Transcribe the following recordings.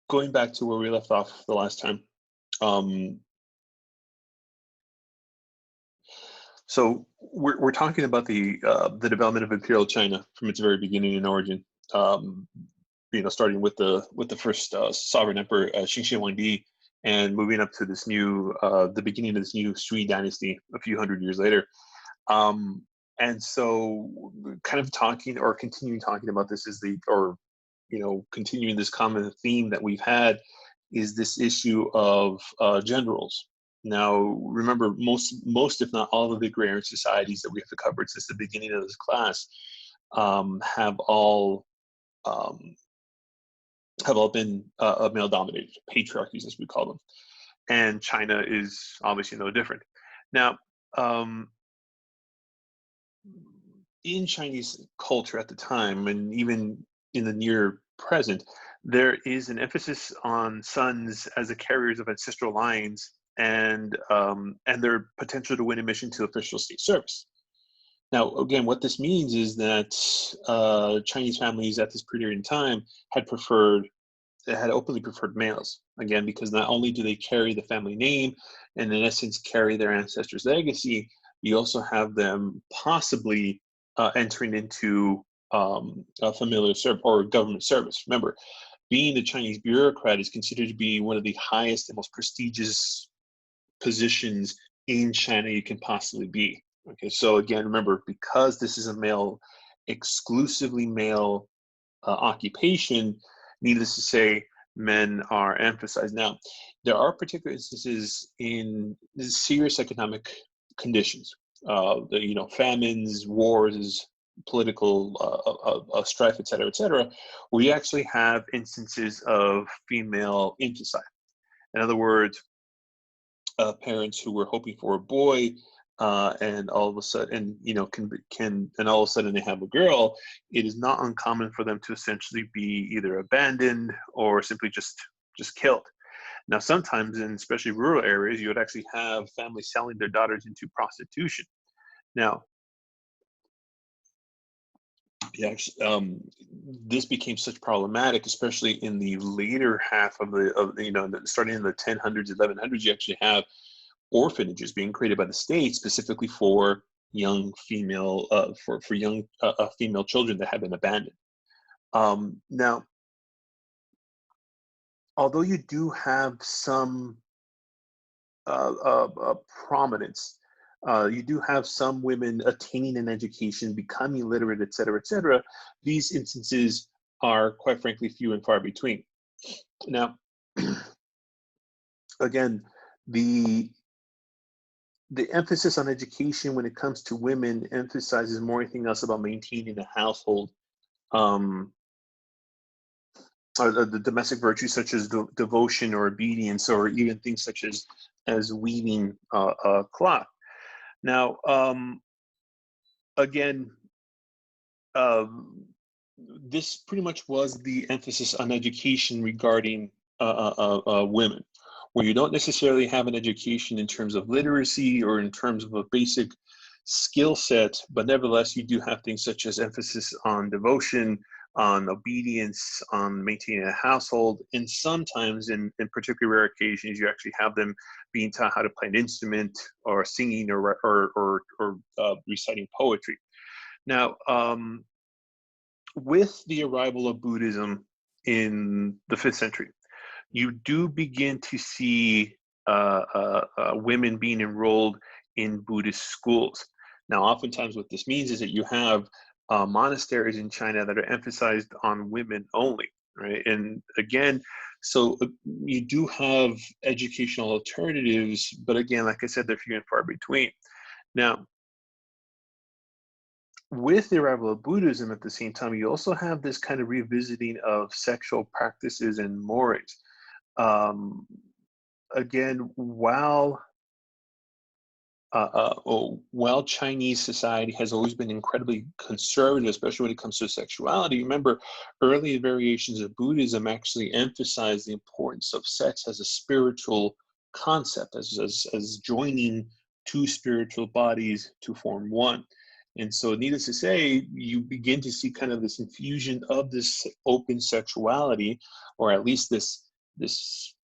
going back to where we left off the last time. Um, so we're talking about the development of Imperial China from its very beginning and origin. Um, Starting with the first sovereign emperor Qin Shi Huangdi, and moving up to this new the beginning of this new Sui dynasty a few hundred years later. And so, kind of talking or continuing talking about this is continuing this common theme that we've had is this issue of gender roles. Now, remember, most, if not all, of the agrarian societies that we have covered since the beginning of this class have all um, been male dominated, patriarchies as we call them, and China is obviously no different. Now, um, in Chinese culture at the time, and even in the near present, there is an emphasis on sons as the carriers of ancestral lines and their potential to win admission to official state service. Now, again, what this means is that Chinese families at this period in time had openly preferred males. Again, because not only do they carry the family name and in essence carry their ancestors' legacy, you also have them possibly entering into a familiar service or government service. Remember, being a Chinese bureaucrat is considered to be one of the highest and most prestigious positions in China you can possibly be. Okay, so again, remember, because this is a exclusively male occupation, needless to say, men are emphasized. Now, there are particular instances in serious economic conditions, famines, wars, political strife, et cetera, where you actually have instances of female infanticide. In other words, parents who were hoping for a boy and all of a sudden, and all of a sudden they have a girl. It is not uncommon for them to essentially be either abandoned or simply just killed. Now, sometimes in especially rural areas, you would actually have families selling their daughters into prostitution. Now, yeah, this became such problematic, especially in the later half of starting in the 1000s, 1100s. You actually have orphanages being created by the state specifically for young female for young female children that have been abandoned. Now, although you do have some prominence, you do have some women attaining an education, becoming literate, et cetera, et cetera. These instances are, quite frankly, few and far between. Now, again, the emphasis on education when it comes to women emphasizes more anything else about maintaining a household, or the domestic virtues such as devotion or obedience, or even things such as weaving cloth. Now, again, this pretty much was the emphasis on education regarding women, where you don't necessarily have an education in terms of literacy or in terms of a basic skill set, but nevertheless, you do have things such as emphasis on devotion, on obedience, on maintaining a household, and sometimes, in particularly rare occasions, you actually have them being taught how to play an instrument or singing or reciting poetry. Now, with the arrival of Buddhism in the 5th century, you do begin to see women being enrolled in Buddhist schools. Now, oftentimes what this means is that you have monasteries in China that are emphasized on women only, right? And again, so you do have educational alternatives, but again, like I said, they're few and far between. Now, with the arrival of Buddhism at the same time, you also have this kind of revisiting of sexual practices and mores. Again, while Chinese society has always been incredibly conservative, especially when it comes to sexuality, remember, early variations of Buddhism actually emphasize the importance of sex as a spiritual concept, as joining two spiritual bodies to form one. And so, needless to say, you begin to see kind of this infusion of this open sexuality, or at least this this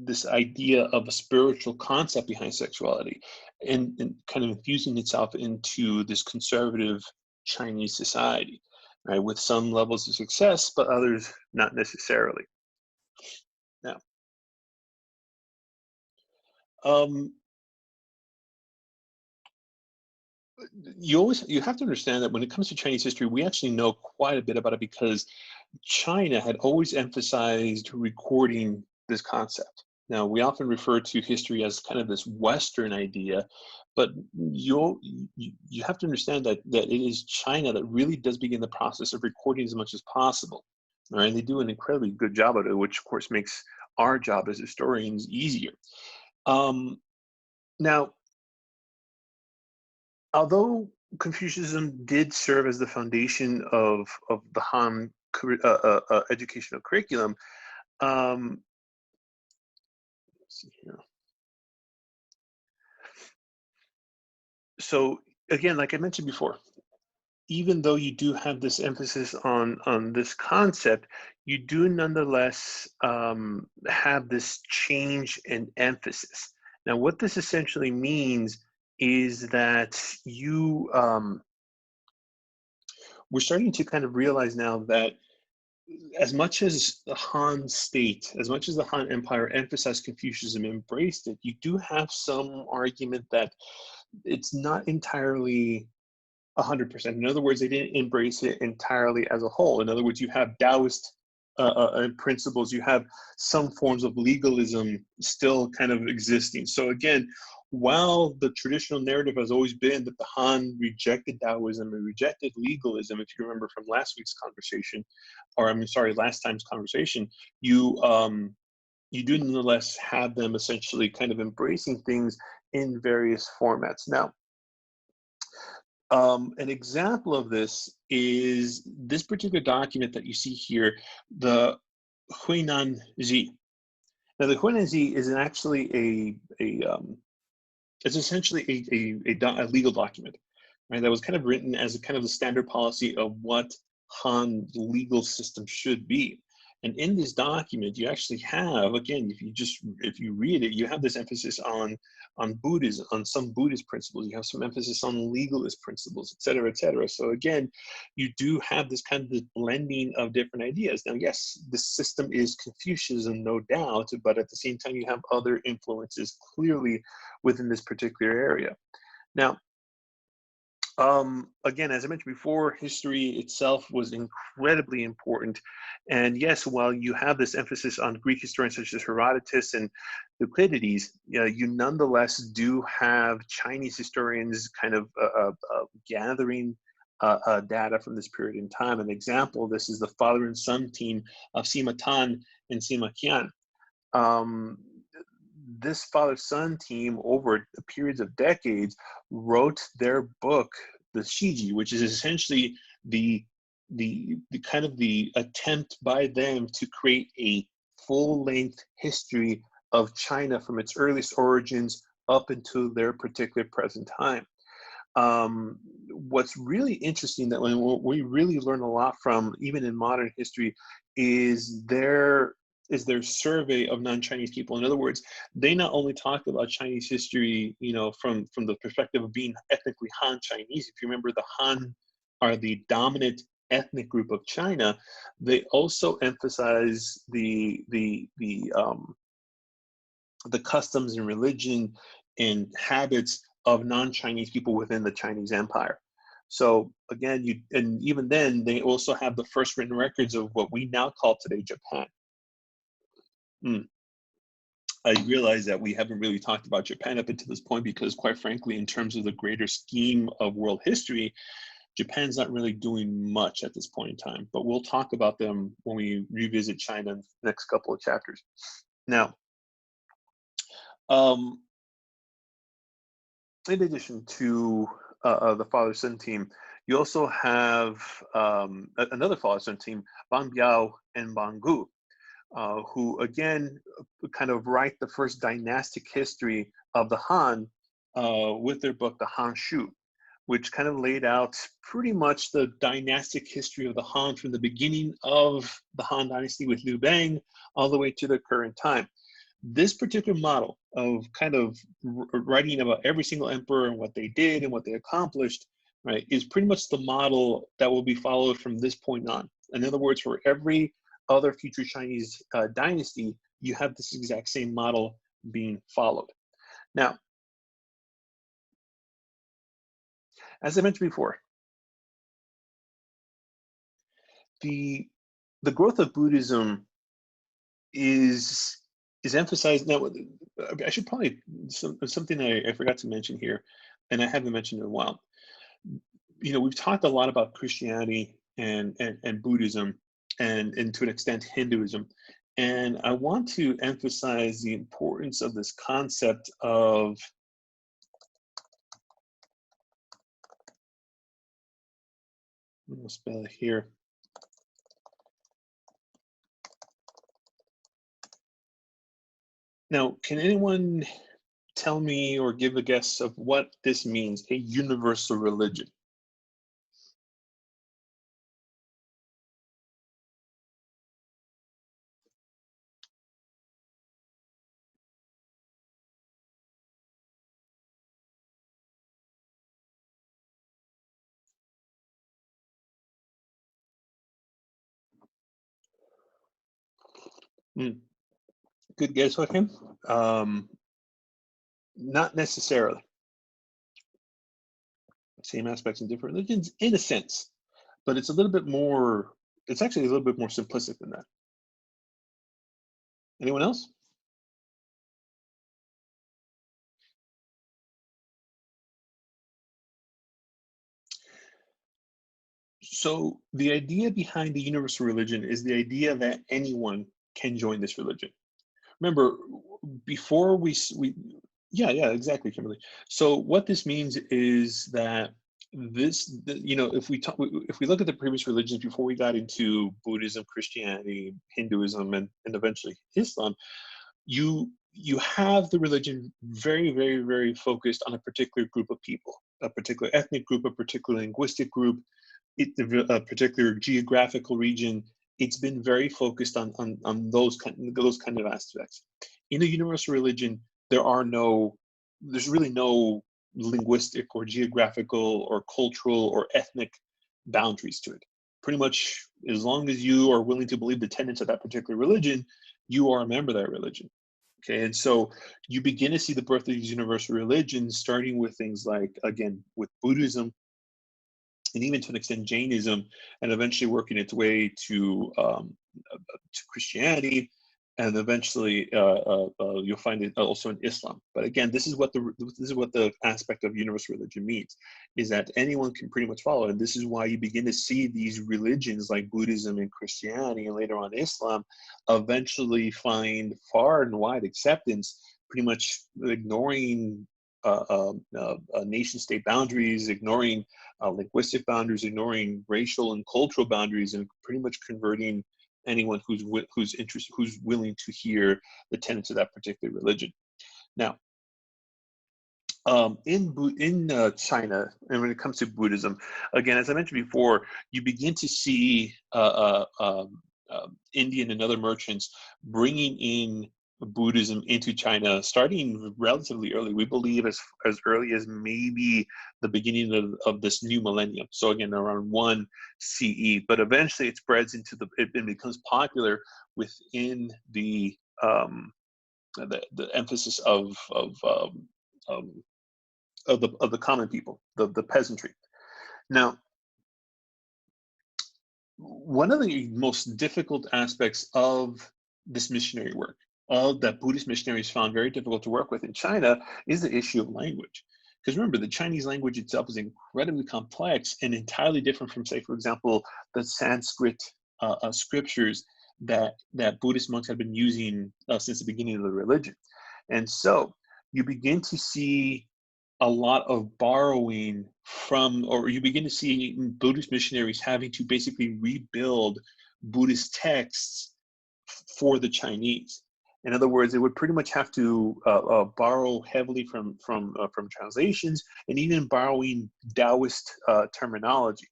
this idea of a spiritual concept behind sexuality, and kind of infusing itself into this conservative Chinese society, right? With some levels of success, but others not necessarily. Now, um, you have to understand that when it comes to Chinese history, we actually know quite a bit about it because China had always emphasized recording this concept. Now, we often refer to history as kind of this Western idea, but you have to understand that it is China that really does begin the process of recording as much as possible. All right, and they do an incredibly good job of it, which of course makes our job as historians easier. Um, Now, although Confucianism did serve as the foundation of the Han educational curriculum, um, let's see here. So again, like I mentioned before, even though you do have this emphasis on this concept, you do nonetheless have this change in emphasis. Now, what this essentially means is that we're starting to kind of realize now that as much as the Han state, as much as the Han Empire emphasized Confucianism, embraced it, you do have some argument that it's not entirely 100%. In other words, they didn't embrace it entirely as a whole. In other words, you have Taoist principles, you have some forms of legalism still kind of existing. So again, while the traditional narrative has always been that the Han rejected Taoism and rejected legalism, if you remember from last week's conversation, or I'm sorry, last time's conversation, you you do nonetheless have them essentially kind of embracing things in various formats. Now, an example of this is this particular document that you see here, the Huinan Zi. Now, the Huinan Zi is actually it's essentially a legal document, right? That was kind of written as a kind of the standard policy of what Han legal system should be. And in this document, you actually have, again, if you read it, you have this emphasis on Buddhism, on some Buddhist principles. You have some emphasis on legalist principles, et cetera, et cetera. So again, you do have this kind of this blending of different ideas. Now, yes, the system is Confucianism, no doubt, but at the same time, you have other influences clearly within this particular area. Now, again, as I mentioned before, history itself was incredibly important. And yes, while you have this emphasis on Greek historians such as Herodotus and Thucydides, you nonetheless do have Chinese historians kind of gathering data from this period in time. An example of this is the father and son team of Sima Tan and Sima Qian. Um, this father-son team over the periods of decades wrote their book, the Shiji, which is essentially the the kind of the attempt by them to create a full-length history of China from its earliest origins up until their particular present time. What's really interesting that when we really learn a lot from, even in modern history, is their survey of non-Chinese people. In other words, they not only talk about Chinese history, from the perspective of being ethnically Han Chinese. If you remember, the Han are the dominant ethnic group of China. They also emphasize the customs and religion and habits of non-Chinese people within the Chinese Empire. So again, and even then, they also have the first written records of what we now call today Japan. Mm. I realize that we haven't really talked about Japan up until this point because, quite frankly, in terms of the greater scheme of world history, Japan's not really doing much at this point in time. But we'll talk about them when we revisit China in the next couple of chapters. Now, um, in addition to the father-son team, you also have another father-son team, Ban Biao and Ban Gu, who again kind of write the first dynastic history of the Han with their book, the Han Shu. which kind of laid out pretty much the dynastic history of the Han from the beginning of the Han Dynasty with Liu Bang all the way to the current time. This particular model of kind of writing about every single emperor and what they did and what they accomplished, right, is pretty much the model that will be followed from this point on. In other words, for every other future Chinese dynasty, you have this exact same model being followed. Now, as I mentioned before, the growth of Buddhism is emphasized now. I should probably something I forgot to mention here, and I haven't mentioned in a while. You know, we've talked a lot about Christianity and Buddhism, and to an extent Hinduism, and I want to emphasize the importance of this concept of I'll spell it here. Now, can anyone tell me or give a guess of what this means, a universal religion? Hmm. Good guess, Joaquin. Not necessarily. Same aspects in different religions, in a sense, but it's a little bit more. It's actually a little bit more simplistic than that. Anyone else? So the idea behind the universal religion is the idea that anyone can join this religion. Remember, before we yeah, exactly, Kimberly. So what this means is that you know, if we talk, if we look at the previous religions before we got into Buddhism, Christianity, Hinduism, and eventually Islam, you have the religion very, very, very focused on a particular group of people, a particular ethnic group, a particular linguistic group, a particular geographical region. It's been very focused on those kind of aspects. In a universal religion, there's really no linguistic or geographical or cultural or ethnic boundaries to it. Pretty much, as long as you are willing to believe the tenets of that particular religion, you are a member of that religion. Okay, and so you begin to see the birth of these universal religions, starting with things like, again, with Buddhism, and even to an extent Jainism, and eventually working its way to Christianity, and eventually you'll find it also in Islam. But again, this is what the aspect of universal religion means, is that anyone can pretty much follow, and this is why you begin to see these religions like Buddhism and Christianity, and later on Islam, eventually find far and wide acceptance, pretty much ignoring nation state boundaries, ignoring linguistic boundaries, ignoring racial and cultural boundaries, and pretty much converting anyone who's interested, who's willing to hear the tenets of that particular religion. Now, in China, and when it comes to Buddhism, again, as I mentioned before, you begin to see Indian and other merchants bringing in Buddhism into China, starting relatively early. We believe as early as maybe the beginning of this new millennium. So again, around 1 CE. But eventually, it spreads into it becomes popular within the emphasis of the common people, the peasantry. Now, one of the most difficult aspects of this missionary work, that Buddhist missionaries found very difficult to work with in China, is the issue of language. Because remember, the Chinese language itself is incredibly complex and entirely different from, say, for example, the Sanskrit scriptures that Buddhist monks have been using since the beginning of the religion. And so you begin to see a lot of borrowing from, or you begin to see Buddhist missionaries having to basically rebuild Buddhist texts for the Chinese. In other words, they would pretty much have to borrow heavily from translations and even borrowing Taoist terminology.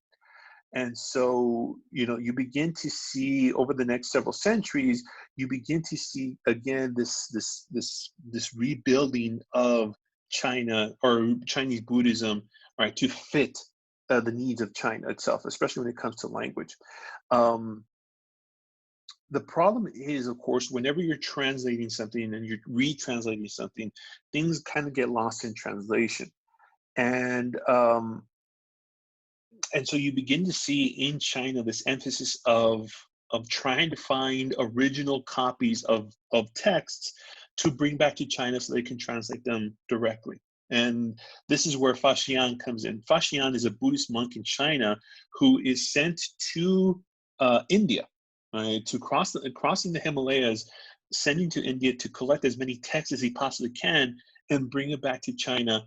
And so, you begin to see over the next several centuries, you begin to see again this rebuilding of China or Chinese Buddhism, right, to fit the needs of China itself, especially when it comes to language. Um, the problem is, of course, whenever you're translating something and you're retranslating something, things kind of get lost in translation. And and so you begin to see in China this emphasis of trying to find original copies of texts to bring back to China so they can translate them directly. And this is where Faxian comes in. Faxian is a Buddhist monk in China who is sent to India, right, to crossing the Himalayas, sending to India to collect as many texts as he possibly can and bring it back to China,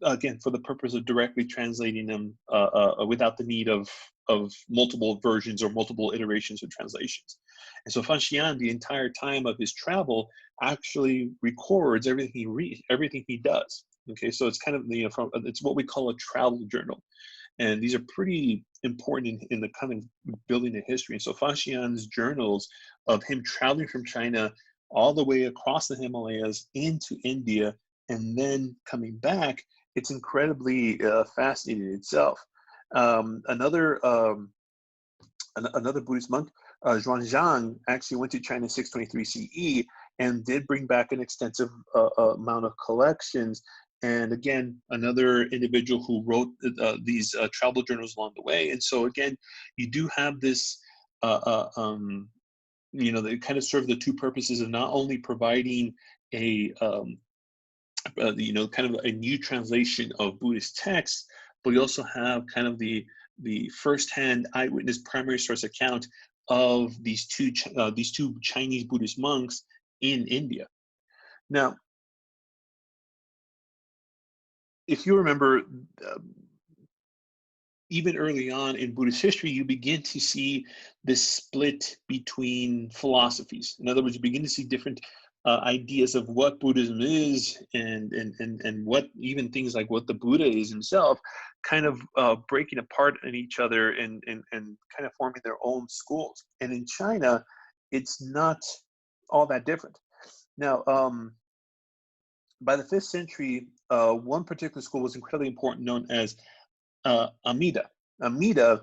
again, for the purpose of directly translating them without the need of multiple versions or multiple iterations of translations. And so Fan Xian, the entire time of his travel, actually records everything he does. Okay, so it's kind of it's what we call a travel journal, and these are pretty important in the kind of building a history. And so Fan Xian's journals of him traveling from China all the way across the Himalayas into India and then coming back, it's incredibly fascinating itself. Another Buddhist monk, Zhuangzhang, actually went to China 623 CE and did bring back an extensive amount of collections. And again, another individual who wrote these travel journals along the way. And so again, you do have this, they kind of serve the two purposes of not only providing a kind of a new translation of Buddhist texts, but we also have kind of the firsthand eyewitness primary source account of these two Chinese Buddhist monks in India. Now, if you remember, even early on in Buddhist history, you begin to see this split between philosophies. In other words, you begin to see different ideas of what Buddhism is, and what even things like what the Buddha is himself, kind of breaking apart in each other and kind of forming their own schools. And in China, it's not all that different. Now, by the 5th century, one particular school was incredibly important, known as Amida. Amida,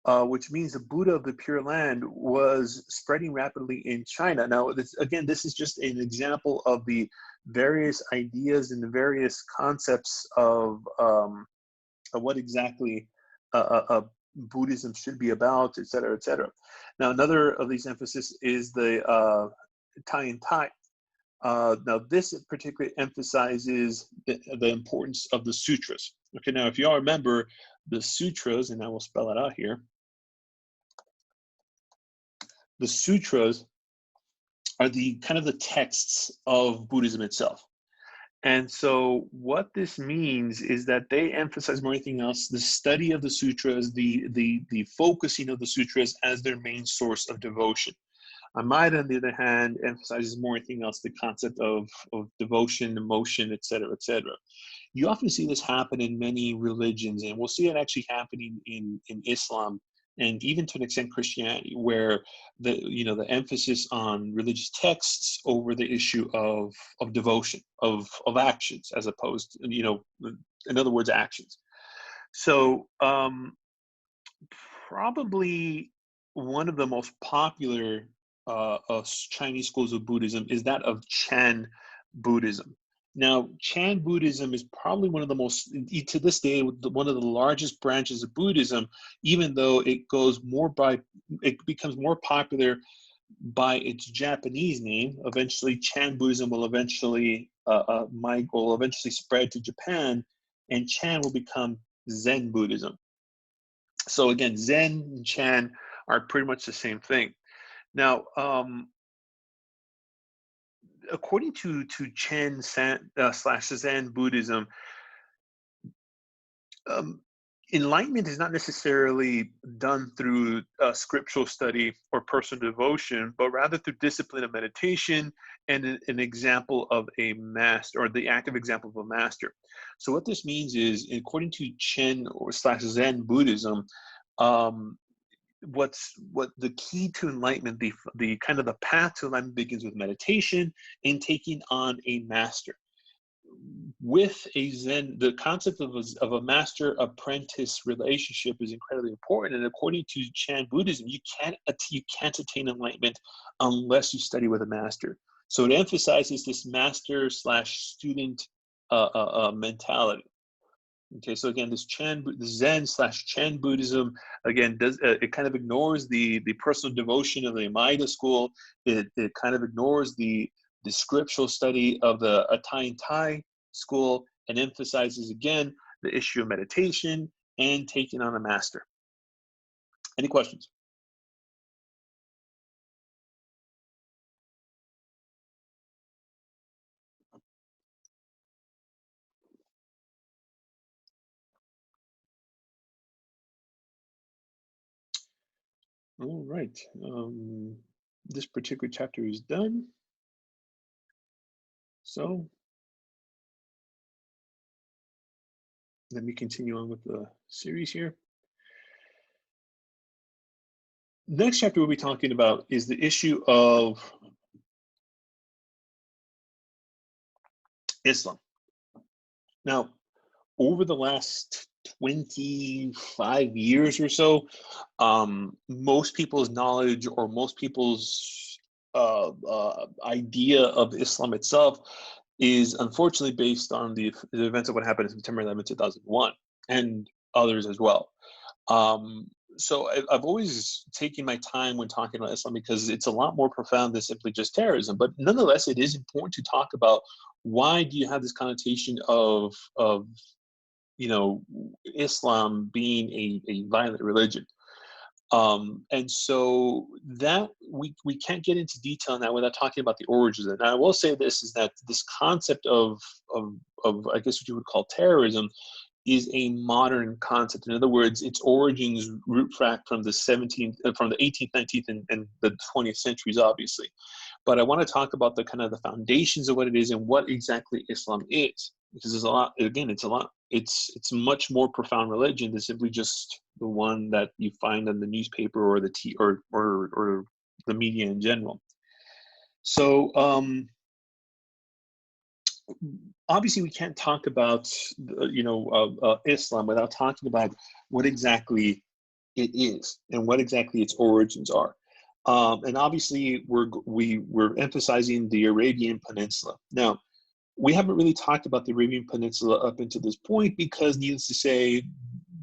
which means the Buddha of the Pure Land, was spreading rapidly in China. Now, this is just an example of the various ideas and the various concepts of what exactly Buddhism should be about, et cetera, et cetera. Now, another of these emphasis is the Tai. Now, this particularly emphasizes the importance of the sutras. Okay, now if you all remember the sutras, and I will spell it out here, the sutras are the kind of the texts of Buddhism itself. And so what this means is that they emphasize more than anything else the study of the sutras, the focusing of the sutras as their main source of devotion. Amida, on the other hand, emphasizes more than anything else the concept of devotion, emotion, et cetera, et cetera. You often see this happen in many religions, and we'll see it actually happening in Islam and even to an extent Christianity, where the emphasis on religious texts over the issue of devotion, of actions, as opposed to, in other words, actions. So probably one of the most popular Chinese schools of Buddhism is that of Chan Buddhism. Now, Chan Buddhism is probably one of the most, to this day, one of the largest branches of Buddhism, even though it becomes more popular by its Japanese name. Eventually, Chan Buddhism will eventually spread to Japan, and Chan will become Zen Buddhism. So again, Zen and Chan are pretty much the same thing. Now, according to Chen / Zen Buddhism, enlightenment is not necessarily done through scriptural study or personal devotion, but rather through discipline of meditation and an example of a master, or the active example of a master. So what this means is, according to Chen or slash Zen Buddhism, um, what the key to enlightenment, the kind of the path to enlightenment begins with meditation and taking on a master. With a Zen, the concept of a master apprentice relationship is incredibly important. And according to Chan Buddhism, you can't attain enlightenment unless you study with a master. So it emphasizes this master slash student mentality. Okay, so again, this Zen slash Chan Buddhism, again, it kind of ignores the personal devotion of the Amida school. It kind of ignores the scriptural study of the Italian Thai school, and emphasizes again the issue of meditation and taking on a master. Any questions? All right. This particular chapter is done. So let me continue on with the series here. Next chapter we'll be talking about is the issue of Islam. Now, over the last 25 years or so, most people's knowledge, or most people's idea of Islam itself is unfortunately based on the events of what happened in September 11, 2001, and others as well. Um, so I've always taken my time when talking about Islam, because it's a lot more profound than simply just terrorism. But nonetheless, it is important to talk about, why do you have this connotation of Islam being a violent religion? And so that we can't get into detail now without talking about the origins of it. Now, I will say this, is that this concept of I guess what you would call terrorism is a modern concept. In other words, its origins root back from the 18th, 19th, and the 20th centuries, obviously. But I want to talk about the kind of the foundations of what it is and what exactly Islam is, because there's a lot. Again, it's a much more profound religion than simply just the one that you find on the newspaper or or the media in general. So obviously we can't talk about Islam without talking about what exactly it is and what exactly its origins are. And obviously we're emphasizing the Arabian Peninsula. Now, we haven't really talked about the Arabian Peninsula up until this point, because needless to say,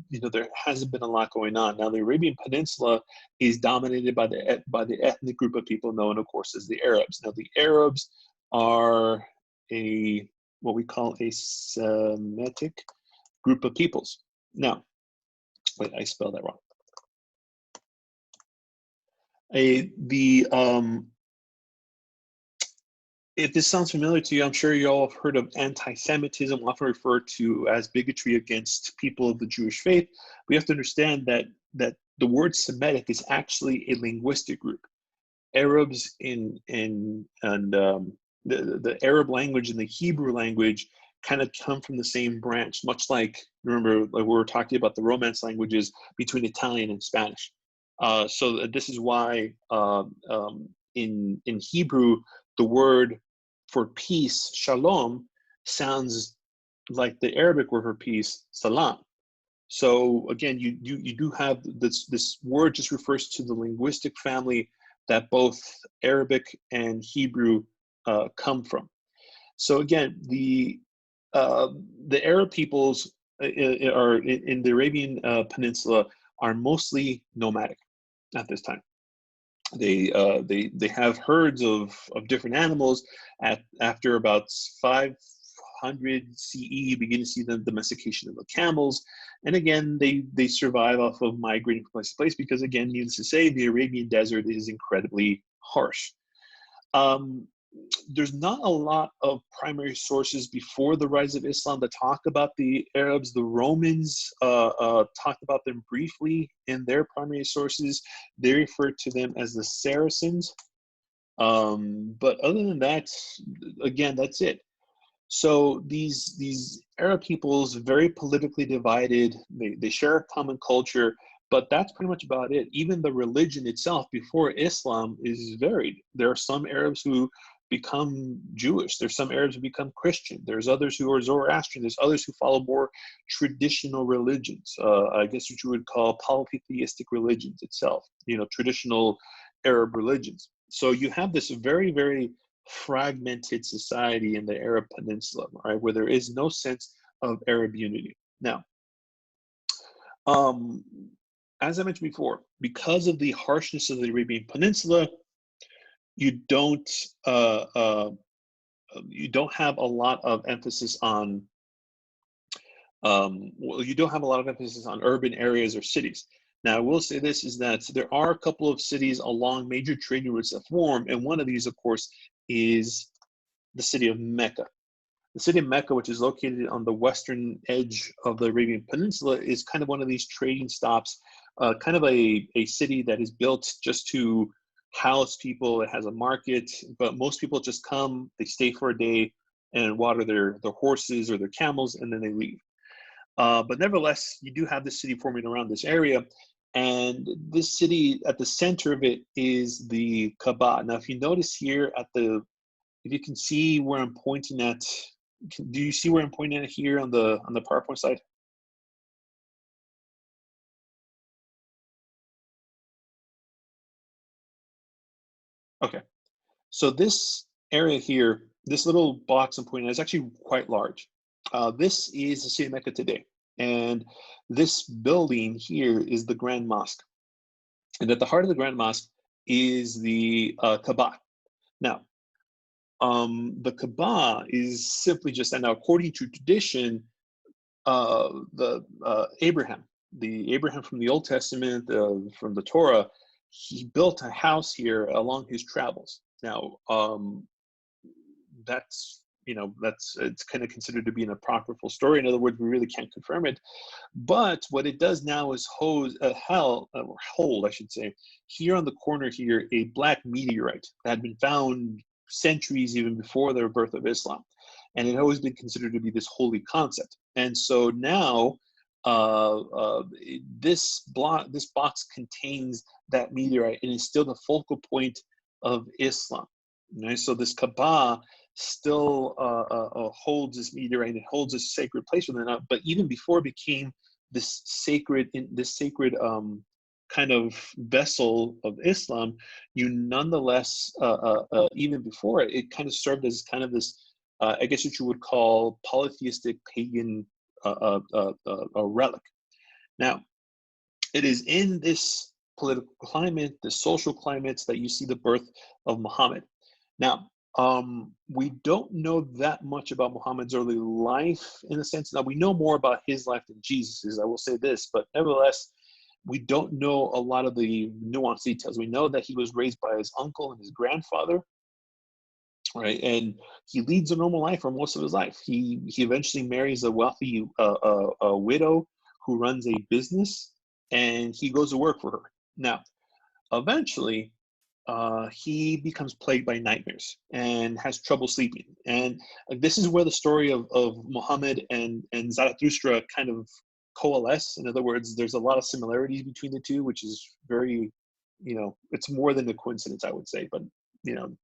there hasn't been a lot going on. Now, the Arabian Peninsula is dominated by the ethnic group of people known, of course, as the Arabs. Now, the Arabs are what we call a Semitic group of peoples. Now, wait, I spelled that wrong. If this sounds familiar to you, I'm sure you all have heard of anti-Semitism, often referred to as bigotry against people of the Jewish faith. We have to understand that the word Semitic is actually a linguistic group. Arabs and the Arab language and the Hebrew language kind of come from the same branch, much like, remember, like we were talking about the Romance languages between Italian and Spanish. So this is why in Hebrew, the word for peace, shalom, sounds like the Arabic word for peace, salam. So again, you do have this word just refers to the linguistic family that both Arabic and Hebrew come from. So again, the Arab peoples are in the Arabian Peninsula are mostly nomadic at this time. They have herds of different animals. After about 500 CE, you begin to see the domestication of the camels. And again, they survive off of migrating from place to place, because again, needless to say, the Arabian desert is incredibly harsh. there's not a lot of primary sources before the rise of Islam that talk about the Arabs. The Romans talked about them briefly in their primary sources. They refer to them as the Saracens. But other than that, again, that's it. So these Arab peoples, very politically divided. They share a common culture, but that's pretty much about it. Even the religion itself before Islam is varied. There are some Arabs who become Jewish. There's some Arabs who become Christian. There's others who are Zoroastrian. There's others who follow more traditional religions. I guess what you would call polytheistic religions itself. Traditional Arab religions. So you have this very, very fragmented society in the Arab Peninsula, right, where there is no sense of Arab unity. Now, um, as I mentioned before, because of the harshness of the Arabian Peninsula, you don't uh, uh, you don't have a lot of emphasis on you don't have a lot of emphasis on urban areas or cities. Now, I will say this is that there are a couple of cities along major trading routes that form, and one of these, of course, is the city of Mecca. The city of Mecca, which is located on the western edge of the Arabian Peninsula, is kind of one of these trading stops, kind of a city that is built just to house people. It has a market, but most people just come, they stay for a day and water their horses or their camels, and then they leave. But nevertheless, you do have this city forming around this area. And this city, at the center of it, is the Kaaba. Now, if you notice here if you can see where I'm pointing at, do you see where I'm pointing at here on the PowerPoint slide? Okay. So this area here, this little box I'm pointing at is actually quite large. This is the city of Mecca today. And this building here is the Grand Mosque. And at the heart of the Grand Mosque is the Kaaba. Now, the Kaaba is simply just, and now according to tradition, the Abraham from the Old Testament, from the Torah, he built a house here along his travels. Now, that's it's kind of considered to be an apocryphal story. In other words, we really can't confirm it. But what it does now is hold, I should say, here on the corner here, a black meteorite that had been found centuries even before the birth of Islam, and it had always been considered to be this holy concept. And so now, this box contains that meteorite, and is still the focal point of Islam. Right? So this Kaaba still holds this meteorite, it holds a sacred place within it. But even before it became this sacred kind of vessel of Islam, you nonetheless, even before it, it kind of served as kind of this, I guess what you would call polytheistic pagan relic. Now, it is in this political climate, the social climates, that you see the birth of Muhammad. Now, we don't know that much about Muhammad's early life, in the sense that we know more about his life than Jesus's. I will say this, but nevertheless, we don't know a lot of the nuanced details. We know that he was raised by his uncle and his grandfather, right? And he leads a normal life for most of his life. He eventually marries a wealthy widow who runs a business, and he goes to work for her. Now, eventually, he becomes plagued by nightmares and has trouble sleeping. And this is where the story of Muhammad and Zarathustra kind of coalesce. In other words, there's a lot of similarities between the two, which is very, it's more than a coincidence, I would say. But, you know,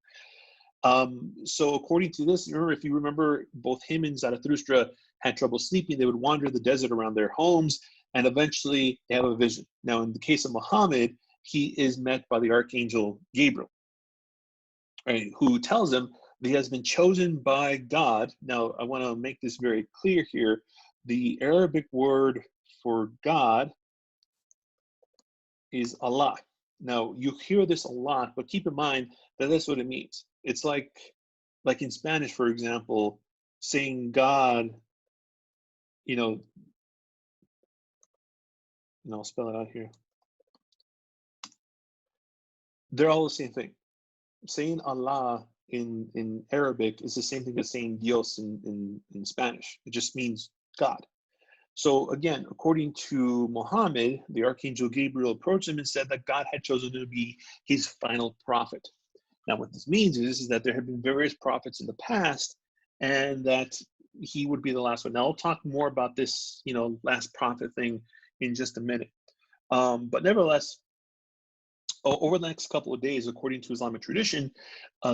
so according to this, remember, if you remember, both him and Zarathustra had trouble sleeping. They would wander the desert around their homes, and eventually they have a vision. Now, in the case of Muhammad, he is met by the archangel Gabriel, right, who tells him that he has been chosen by God. Now, I want to make this very clear here. The Arabic word for God is Allah. Now, you hear this a lot, but keep in mind that that's what it means. It's like in Spanish, for example, saying God, you know, and I'll spell it out here. They're all the same thing. Saying Allah in Arabic is the same thing as saying Dios in Spanish. It just means God. So again, according to Muhammad, the Archangel Gabriel approached him and said that God had chosen to be his final prophet. Now, what this means is that there have been various prophets in the past, and that he would be the last one. Now, I'll talk more about this, last prophet thing in just a minute. But nevertheless, over the next couple of days, according to Islamic tradition,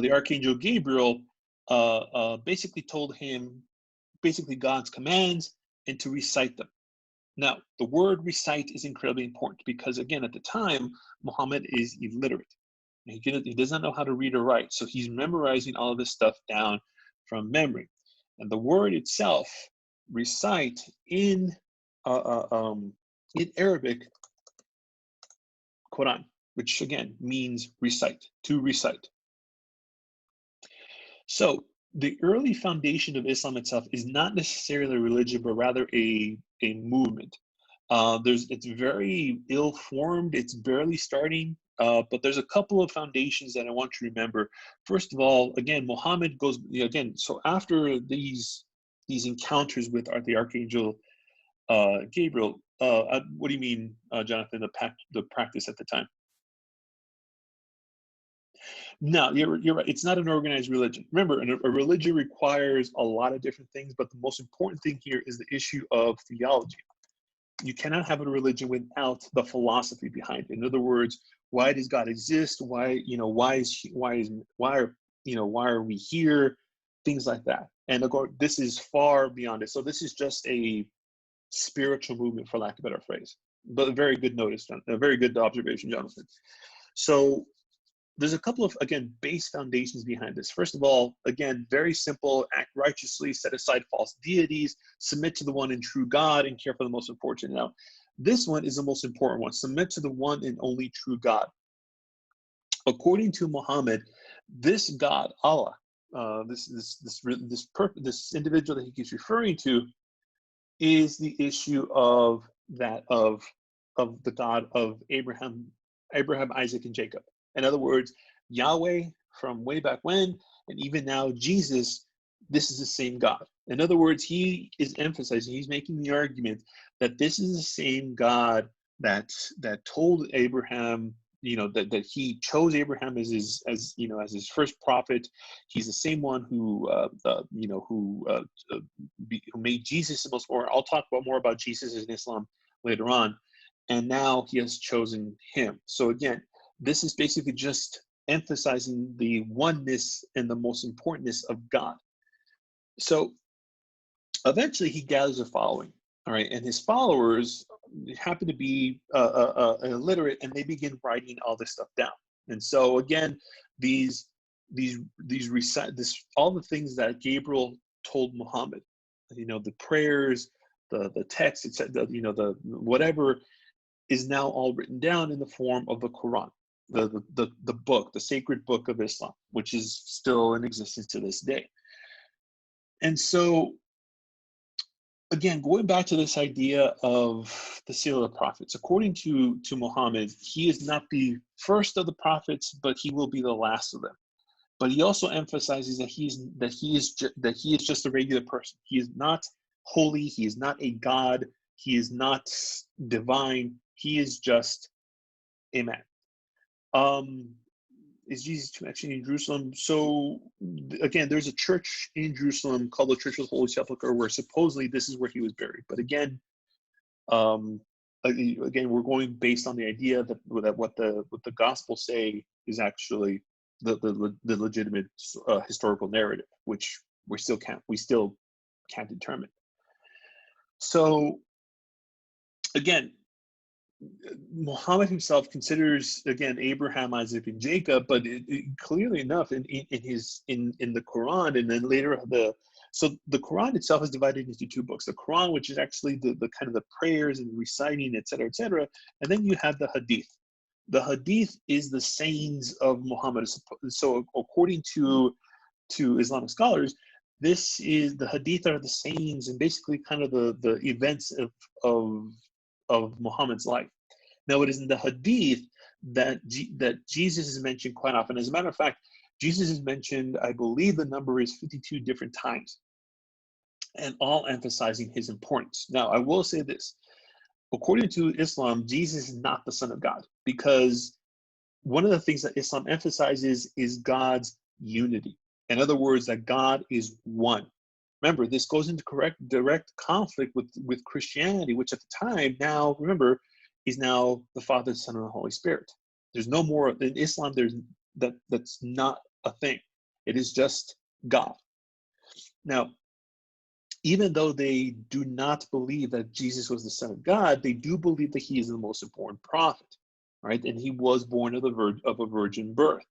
the Archangel Gabriel basically told him God's commands and to recite them. Now, the word recite is incredibly important because, again, at the time, Muhammad is illiterate. He does not know how to read or write, so he's memorizing all of this stuff down from memory. And the word itself, recite, in Arabic, Quran, which again means recite, to recite. So the early foundation of Islam itself is not necessarily a religion, but rather a movement. It's very ill-formed. It's barely starting, but there's a couple of foundations that I want you to remember. First of all, again, Muhammad goes again. So after these encounters with the Archangel Gabriel, what do you mean, Jonathan? The practice at the time? No, you're right. It's not an organized religion. Remember, a religion requires a lot of different things, but the most important thing here is the issue of theology. You cannot have a religion without the philosophy behind it. In other words, why does God exist? Why are we here? Things like that. And this is far beyond it. So this is just a spiritual movement, for lack of a better phrase. But a very good observation, Jonathan. So there's a couple of, again, base foundations behind this. First of all, again, very simple: act righteously, set aside false deities, submit to the one and true God, and care for the most unfortunate. Now, this one is the most important one: submit to the one and only true God. According to Muhammad, this God, Allah, this individual that he keeps referring to, is the issue of the God of Abraham, Isaac, and Jacob. In other words, Yahweh from way back when, and even now Jesus, this is the same God. In other words, he is emphasizing, he's making the argument that this is the same God that told Abraham, that he chose Abraham as his first prophet. He's the same one who made Jesus the most. I'll talk more about Jesus in Islam later on. And now he has chosen him. So again, this is basically just emphasizing the oneness and the most importantness of God. So eventually he gathers a following, all right, and his followers happen to be illiterate, and they begin writing all this stuff down. And so again, these all the things that Gabriel told Muhammad, the prayers, the text, etc., the whatever, is now all written down in the form of the Quran, the book, the sacred book of Islam, which is still in existence to this day. And so, again, going back to this idea of the seal of the prophets, according to Muhammad, he is not the first of the prophets, but he will be the last of them. But he also emphasizes that he is just a regular person. He is not holy. He is not a god. He is not divine. He is just a man. Is Jesus actually in Jerusalem? So again, there's a church in Jerusalem called the Church of the Holy Sepulchre, where supposedly this is where he was buried. But again, we're going based on the idea that what the Gospels say is actually the legitimate historical narrative, which we still can't determine. So again, Muhammad himself considers, again, Abraham, Isaac, and Jacob, but clearly enough, in the Quran, and then later so the Quran itself is divided into two books: the Quran, which is actually the kind of the prayers and reciting, etc., and then you have the Hadith. The Hadith is the sayings of Muhammad. So according to Islamic scholars, the Hadith are the sayings and basically kind of the events of Muhammad's life. Now, it is in the Hadith that Jesus is mentioned quite often. As a matter of fact, Jesus is mentioned, I believe the number is 52 different times, and all emphasizing his importance. Now, I will say this. According to Islam, Jesus is not the Son of God, because one of the things that Islam emphasizes is God's unity. In other words, that God is one. Remember, this goes into direct conflict with Christianity, which at the time, now, remember, is now the Father, the Son, and the Holy Spirit. There's no more, in Islam, that's not a thing. It is just God. Now, even though they do not believe that Jesus was the Son of God, they do believe that he is the most important prophet, right? And he was born of a virgin birth.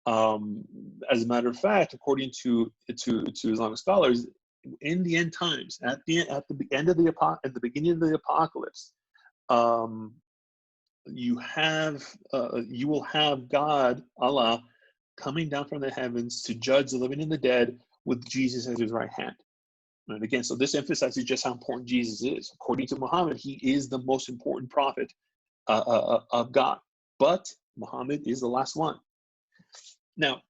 As a matter of fact, according to Islamic scholars, in the end times, at the beginning of the apocalypse, you will have God, Allah, coming down from the heavens to judge the living and the dead, with Jesus at his right hand. And again, so this emphasizes just how important Jesus is. According to Muhammad, he is the most important prophet of God. But Muhammad is the last one. Now,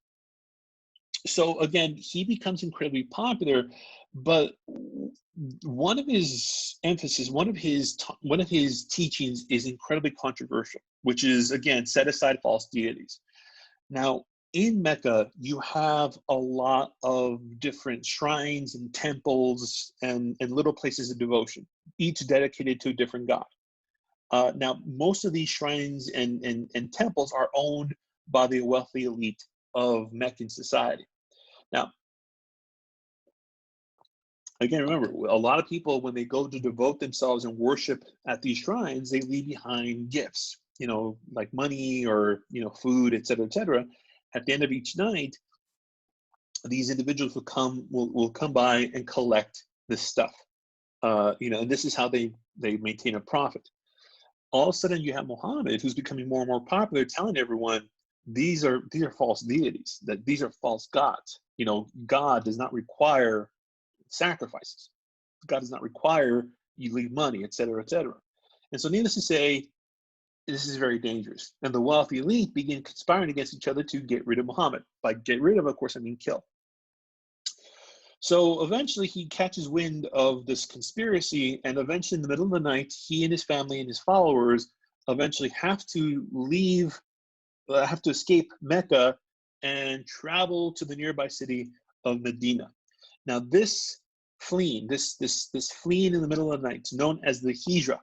so again, he becomes incredibly popular, but one of his emphasis, one of his teachings is incredibly controversial, which is, again, set aside false deities. Now, in Mecca, you have a lot of different shrines and temples and little places of devotion, each dedicated to a different god. Now, most of these shrines and temples are owned by the wealthy elite of Meccan society. Now, again, remember, a lot of people, when they go to devote themselves and worship at these shrines, they leave behind gifts, like money or, food, et cetera, At the end of each night, these individuals will come by and collect this stuff, and this is how they maintain a profit. All of a sudden, you have Muhammad, who's becoming more and more popular, telling everyone these are false deities, that these are false gods. God does not require sacrifices. God does not require you leave money, et cetera, et cetera. And so, needless to say, this is very dangerous. And the wealthy elite begin conspiring against each other to get rid of Muhammad. By get rid of course, I mean kill. So eventually he catches wind of this conspiracy, and eventually in the middle of the night, he and his family and his followers eventually have to escape Mecca and travel to the nearby city of Medina. Now this fleeing in the middle of the night, known as the Hijra,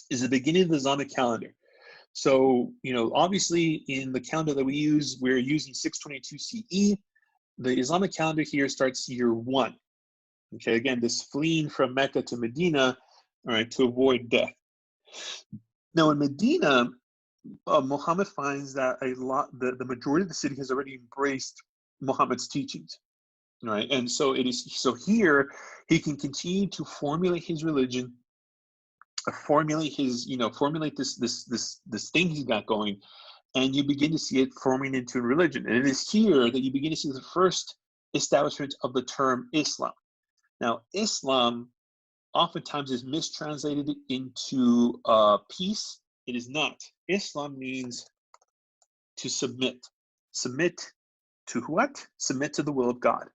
is the beginning of the Islamic calendar. So, obviously in the calendar that we use, we're using 622 CE. The Islamic calendar here starts year 1. Okay, again, this fleeing from Mecca to Medina, all right, to avoid death. Now in Medina, Muhammad finds that the majority of the city has already embraced Muhammad's teachings. Right, and so here he can continue to formulate his religion, formulate this thing he's got going, and you begin to see it forming into a religion. And it is here that you begin to see the first establishment of the term Islam. Now, Islam oftentimes is mistranslated into peace. It is not. Islam means to submit. Submit to what? Submit to the will of God.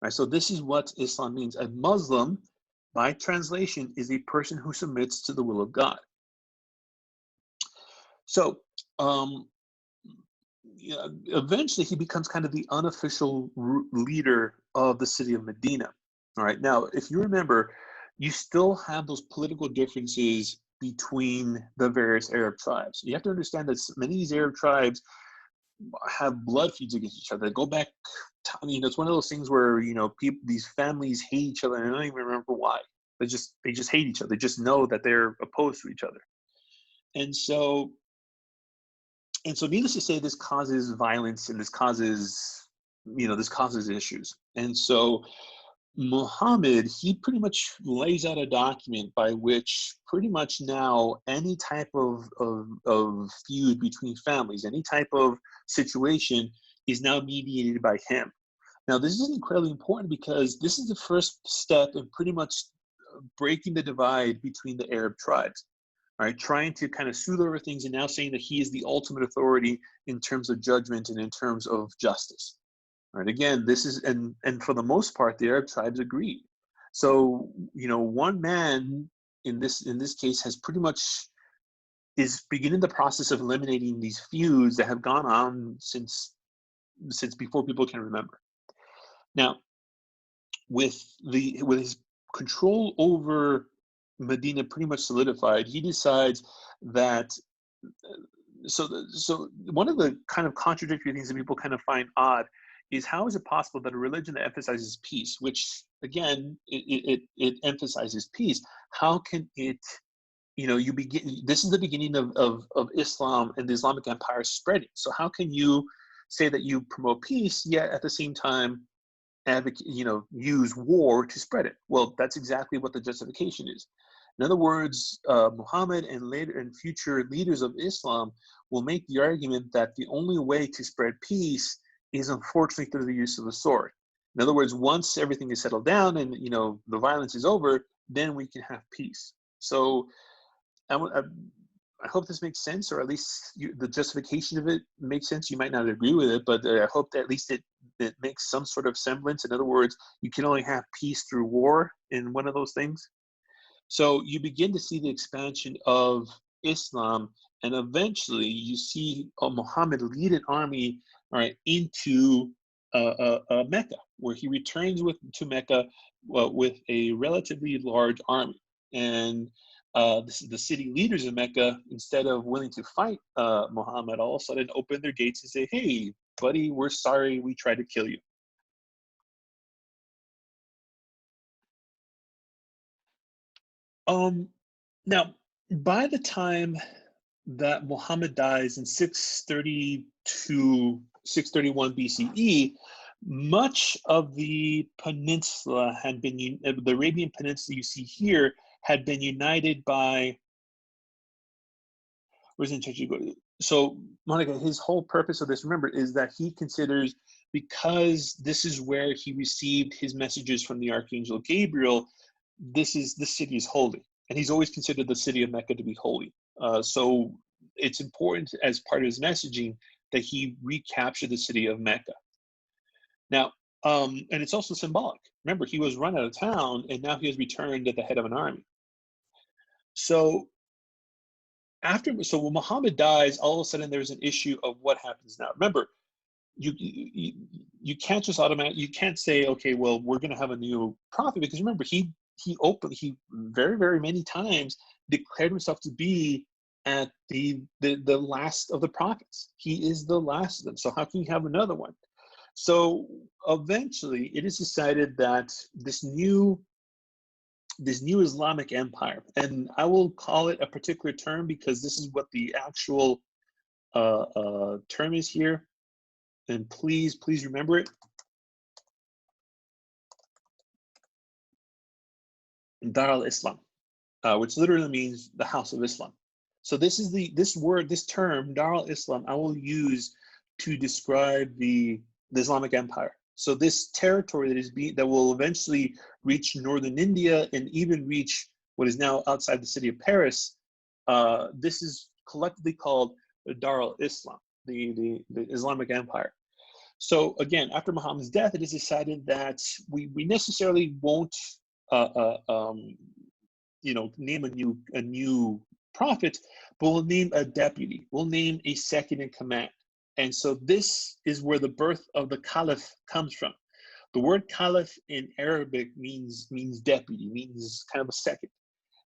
Right, so this is what Islam means. A Muslim, by translation, is a person who submits to the will of God. So eventually he becomes kind of the unofficial leader of the city of Medina. All right, now, if you remember, you still have those political differences between the various Arab tribes. You have to understand that many of these Arab tribes have blood feuds against each other. They go back, it's one of those things where, these families hate each other, and I don't even remember why. They just hate each other. They just know that they're opposed to each other. And so needless to say, this causes violence, and this causes issues. And so Muhammad, he pretty much lays out a document by which pretty much now any type of feud between families, any type of situation is now mediated by him. Now, this is incredibly important because this is the first step in pretty much breaking the divide between the Arab tribes. all right, trying to kind of soothe over things and now saying that he is the ultimate authority in terms of judgment and in terms of justice. All right, again, this is, and for the most part, the Arab tribes agreed. So, one man in this case has pretty much is beginning the process of eliminating these feuds that have gone on since before people can remember. Now, with his control over Medina pretty much solidified, he decides that so one of the kind of contradictory things that people kind of find odd is how is it possible that a religion that emphasizes peace, which again it emphasizes peace, how can it you begin this is the beginning of Islam and the Islamic Empire spreading. So how can you say that you promote peace yet at the same time use war to spread it? Well, that's exactly what the justification is. In other words, Muhammad and later and future leaders of Islam will make the argument that the only way to spread peace is unfortunately through the use of the sword. In other words, once everything is settled down and the violence is over, then we can have peace. So I hope this makes sense, or at least the justification of it makes sense. You might not agree with it, but I hope that at least it makes some sort of semblance. In other words, you can only have peace through war in one of those things. So you begin to see the expansion of Islam, and eventually you see Muhammad lead an army, all right, into Mecca, where he returns to Mecca with a relatively large army. And the city leaders of Mecca, instead of willing to fight Muhammad, all of a sudden open their gates and say, "Hey, buddy, we're sorry we tried to kill you." Now, by the time that Muhammad dies in 632, 631 BCE, much of the peninsula had been, the Arabian Peninsula you see here, had been united by, where's in church you go? So, Monica, his whole purpose of this, remember, is that he considers, because this is where he received his messages from the Archangel Gabriel, this city is holy. And he's always considered the city of Mecca to be holy. So it's important as part of his messaging that he recapture the city of Mecca. Now, and it's also symbolic. Remember, he was run out of town, and now he has returned at the head of an army. So when Muhammad dies, all of a sudden there's an issue of what happens now. Remember, you can't just you can't say, okay, well, we're going to have a new prophet, because remember, he very, very many times declared himself to be at the last of the prophets. He is the last of them. So how can you have another one? So eventually it is decided that this new Islamic empire, and I will call it a particular term because this is what the actual term is here. And please remember it. Dar al-Islam, which literally means the house of Islam. So this is this term, Dar al-Islam, I will use to describe the Islamic Empire. So this territory that will eventually reach northern India and even reach what is now outside the city of Paris, this is collectively called Dar al-Islam, the Islamic Empire. So again, after Muhammad's death, it is decided that we necessarily won't name a new prophet, but we'll name a deputy. We'll name a second in command. And so this is where the birth of the caliph comes from. The word caliph in Arabic means deputy, means kind of a second.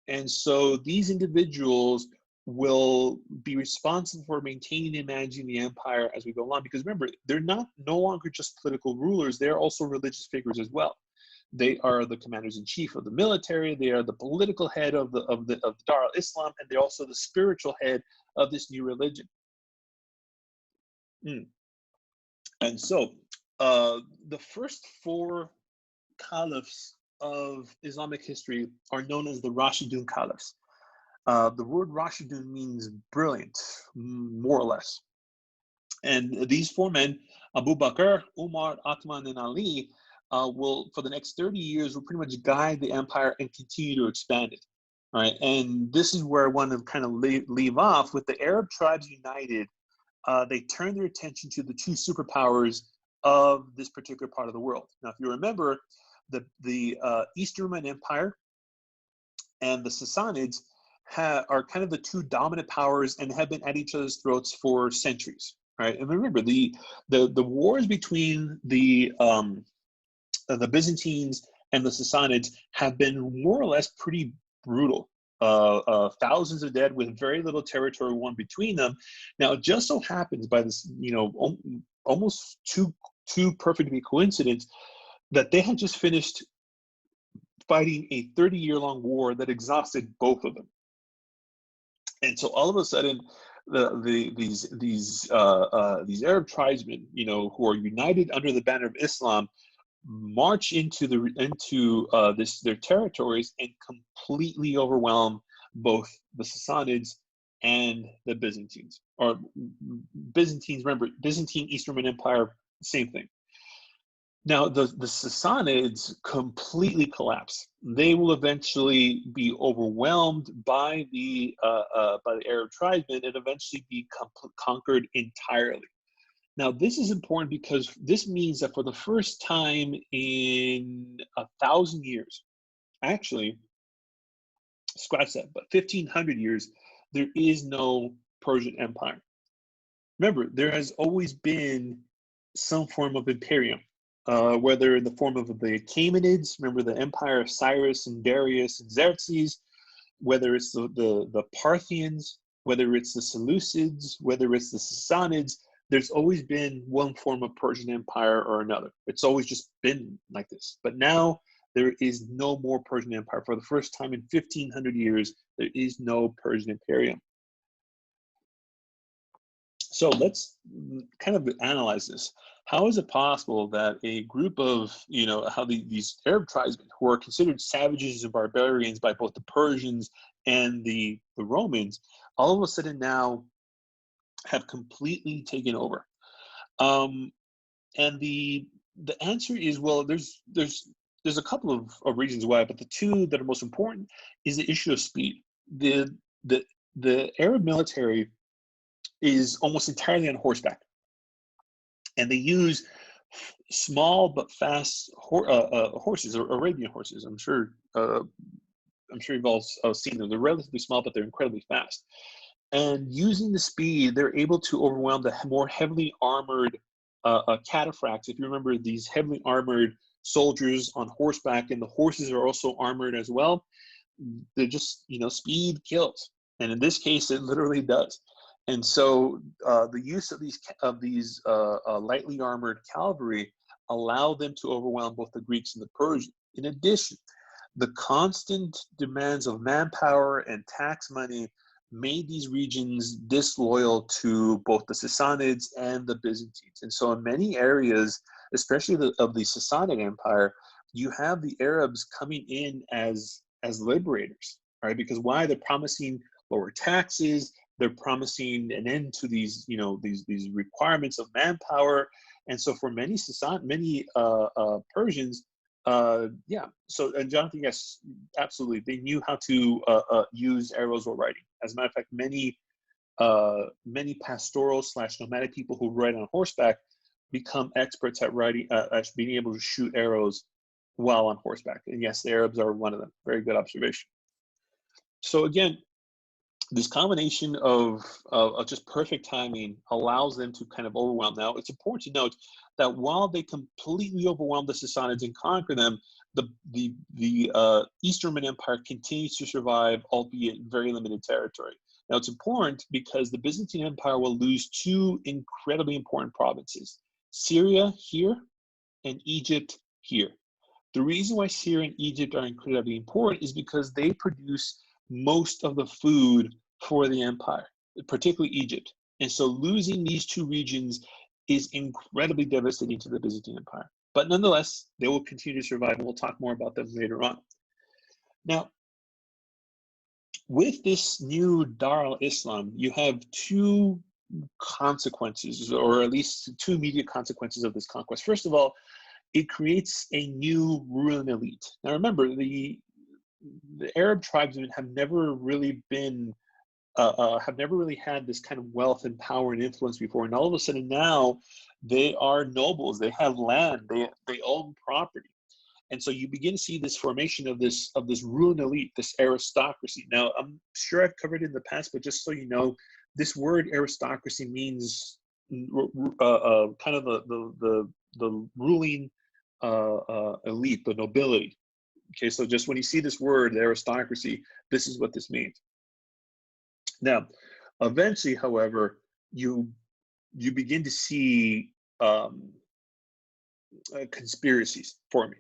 And so these individuals will be responsible for maintaining and managing the empire as we go along. Because remember, they're no longer just political rulers, they're also religious figures as well. They are the commanders in chief of the military. They are the political head of Dar al-Islam, and they're also the spiritual head of this new religion. And so the first four caliphs of Islamic history are known as the Rashidun caliphs. The word Rashidun means brilliant, more or less. And these four men, Abu Bakr, Umar, Uthman, and Ali, will, for the next 30 years, will pretty much guide the empire and continue to expand it. right? And this is where I want to kind of leave off with the Arab tribes united. They turned their attention to the two superpowers of this particular part of the world. Now, if you remember, the Eastern Roman Empire and the Sassanids are kind of the two dominant powers and have been at each other's throats for centuries, right? And remember, the wars between the Byzantines and the Sassanids have been more or less pretty brutal. Thousands of dead with very little territory won between them. Now, it just so happens by this, almost too perfect to be coincidence, that they had just finished fighting a 30-year-long war that exhausted both of them. And so all of a sudden, these Arab tribesmen, who are united under the banner of Islam, march into their territories and completely overwhelm both the Sassanids and the Byzantines. Or Byzantines, remember, Byzantine Eastern Roman Empire, same thing. Now, the Sassanids completely collapse. They will eventually be overwhelmed by the Arab tribesmen and eventually be conquered entirely. Now, this is important because this means that for the first time in 1,000 years, actually, scratch that, but 1,500 years, there is no Persian Empire. Remember, there has always been some form of imperium. Whether in the form of the Achaemenids, remember the empire of Cyrus and Darius and Xerxes, whether it's the Parthians, whether it's the Seleucids, whether it's the Sassanids, there's always been one form of Persian Empire or another. It's always just been like this. But now there is no more Persian Empire. For the first time in 1,500 years, there is no Persian Imperium. So let's kind of analyze this. How is it possible that a group of, these Arab tribesmen who are considered savages and barbarians by both the Persians and the Romans, all of a sudden now have completely taken over? And the answer is, well, there's a couple of reasons why, but the two that are most important is the issue of speed. The Arab military is almost entirely on horseback, and they use small but fast horses, or Arabian horses. I'm sure you've all seen them. They're relatively small, but they're incredibly fast. And using the speed, they're able to overwhelm the more heavily armored cataphracts. If you remember, these heavily armored soldiers on horseback, and the horses are also armored as well. They're just, speed kills, and in this case, it literally does. And so the use of these lightly armored cavalry allowed them to overwhelm both the Greeks and the Persians. In addition, the constant demands of manpower and tax money made these regions disloyal to both the Sassanids and the Byzantines. And so in many areas, especially of the Sassanid Empire, you have the Arabs coming in as liberators, right? Because why? They're promising lower taxes. They're promising an end to these, these requirements of manpower. And so for many Persians, So, and Jonathan, yes, absolutely, they knew how to use arrows while riding. As a matter of fact, many pastoral / nomadic people who ride on horseback become experts at riding, at being able to shoot arrows while on horseback. And yes, the Arabs are one of them. Very good observation. So again, this combination of just perfect timing allows them to kind of overwhelm. Now, it's important to note that while they completely overwhelm the Sassanids and conquer them, the Eastern Roman Empire continues to survive, albeit very limited territory. Now, it's important because the Byzantine Empire will lose two incredibly important provinces, Syria here and Egypt here. The reason why Syria and Egypt are incredibly important is because they produce most of the food for the empire, particularly Egypt. And so losing these two regions is incredibly devastating to the Byzantine Empire. But nonetheless, they will continue to survive, and we'll talk more about them later on. Now, with this new Dar al-Islam, you have two consequences, or at least two immediate consequences of this conquest. First of all, it creates a new ruling elite. Now remember, the Arab tribesmen have never really had this kind of wealth and power and influence before, and all of a sudden now they are nobles. They have land. They own property, and so you begin to see this formation of this ruling elite, this aristocracy. Now, I'm sure I've covered it in the past, but just so you know, this word aristocracy means kind of the ruling elite, the nobility. Okay, so just when you see this word aristocracy, this is what this means. Now, eventually, however, you begin to see conspiracies forming.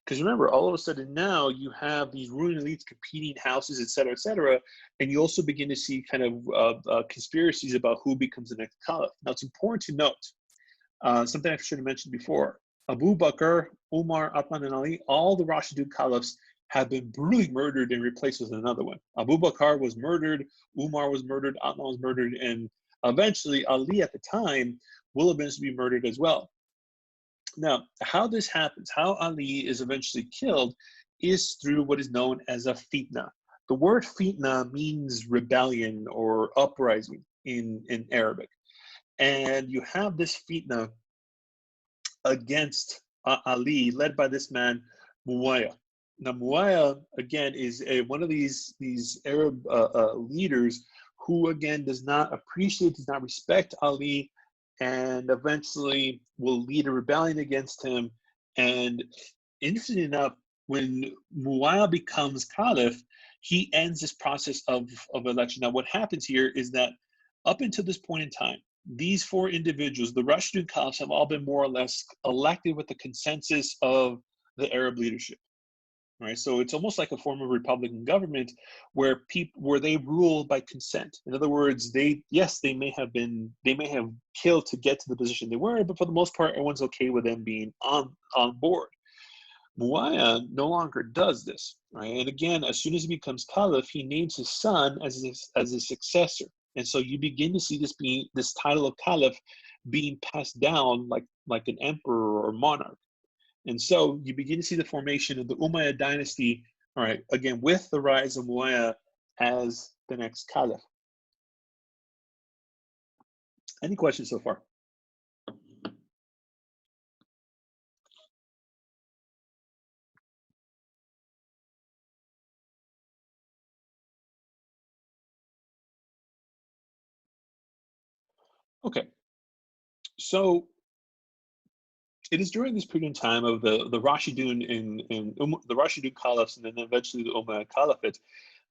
Because remember, all of a sudden now you have these ruling elites competing houses, et cetera, and you also begin to see kind of conspiracies about who becomes the next caliph. Now, it's important to note something I should have mentioned before. Abu Bakr, Umar, Uthman, and Ali, all the Rashidun caliphs have been brutally murdered and replaced with another one. Abu Bakr was murdered, Umar was murdered, Uthman was murdered, and eventually Ali at the time will eventually be murdered as well. Now, how this happens, how Ali is eventually killed, is through what is known as a fitna. The word fitna means rebellion or uprising in Arabic. And you have this fitna against Ali, led by this man, Muawiyah. Now, Muawiyah, again, is one of these Arab leaders who, again, does not appreciate, does not respect Ali, and eventually will lead a rebellion against him. And interestingly enough, when Muawiyah becomes caliph, he ends this process of election. Now, what happens here is that up until this point in time, these four individuals, the Rashidun caliphs, have all been more or less elected with the consensus of the Arab leadership. Right, so it's almost like a form of Republican government where they rule by consent. In other words, they may have killed to get to the position they were, but for the most part, everyone's okay with them being on board. Muawiyah no longer does this, right? And again, as soon as he becomes caliph, he names his son as his successor, and so you begin to see this title of caliph being passed down like an emperor or monarch. And so you begin to see the formation of the Umayyad dynasty, all right, again, with the rise of Muawiyah as the next caliph. Any questions so far? Okay. So it is during this period in time of the Rashidun and the Rashidun caliphs, and then eventually the Umayyad Caliphate,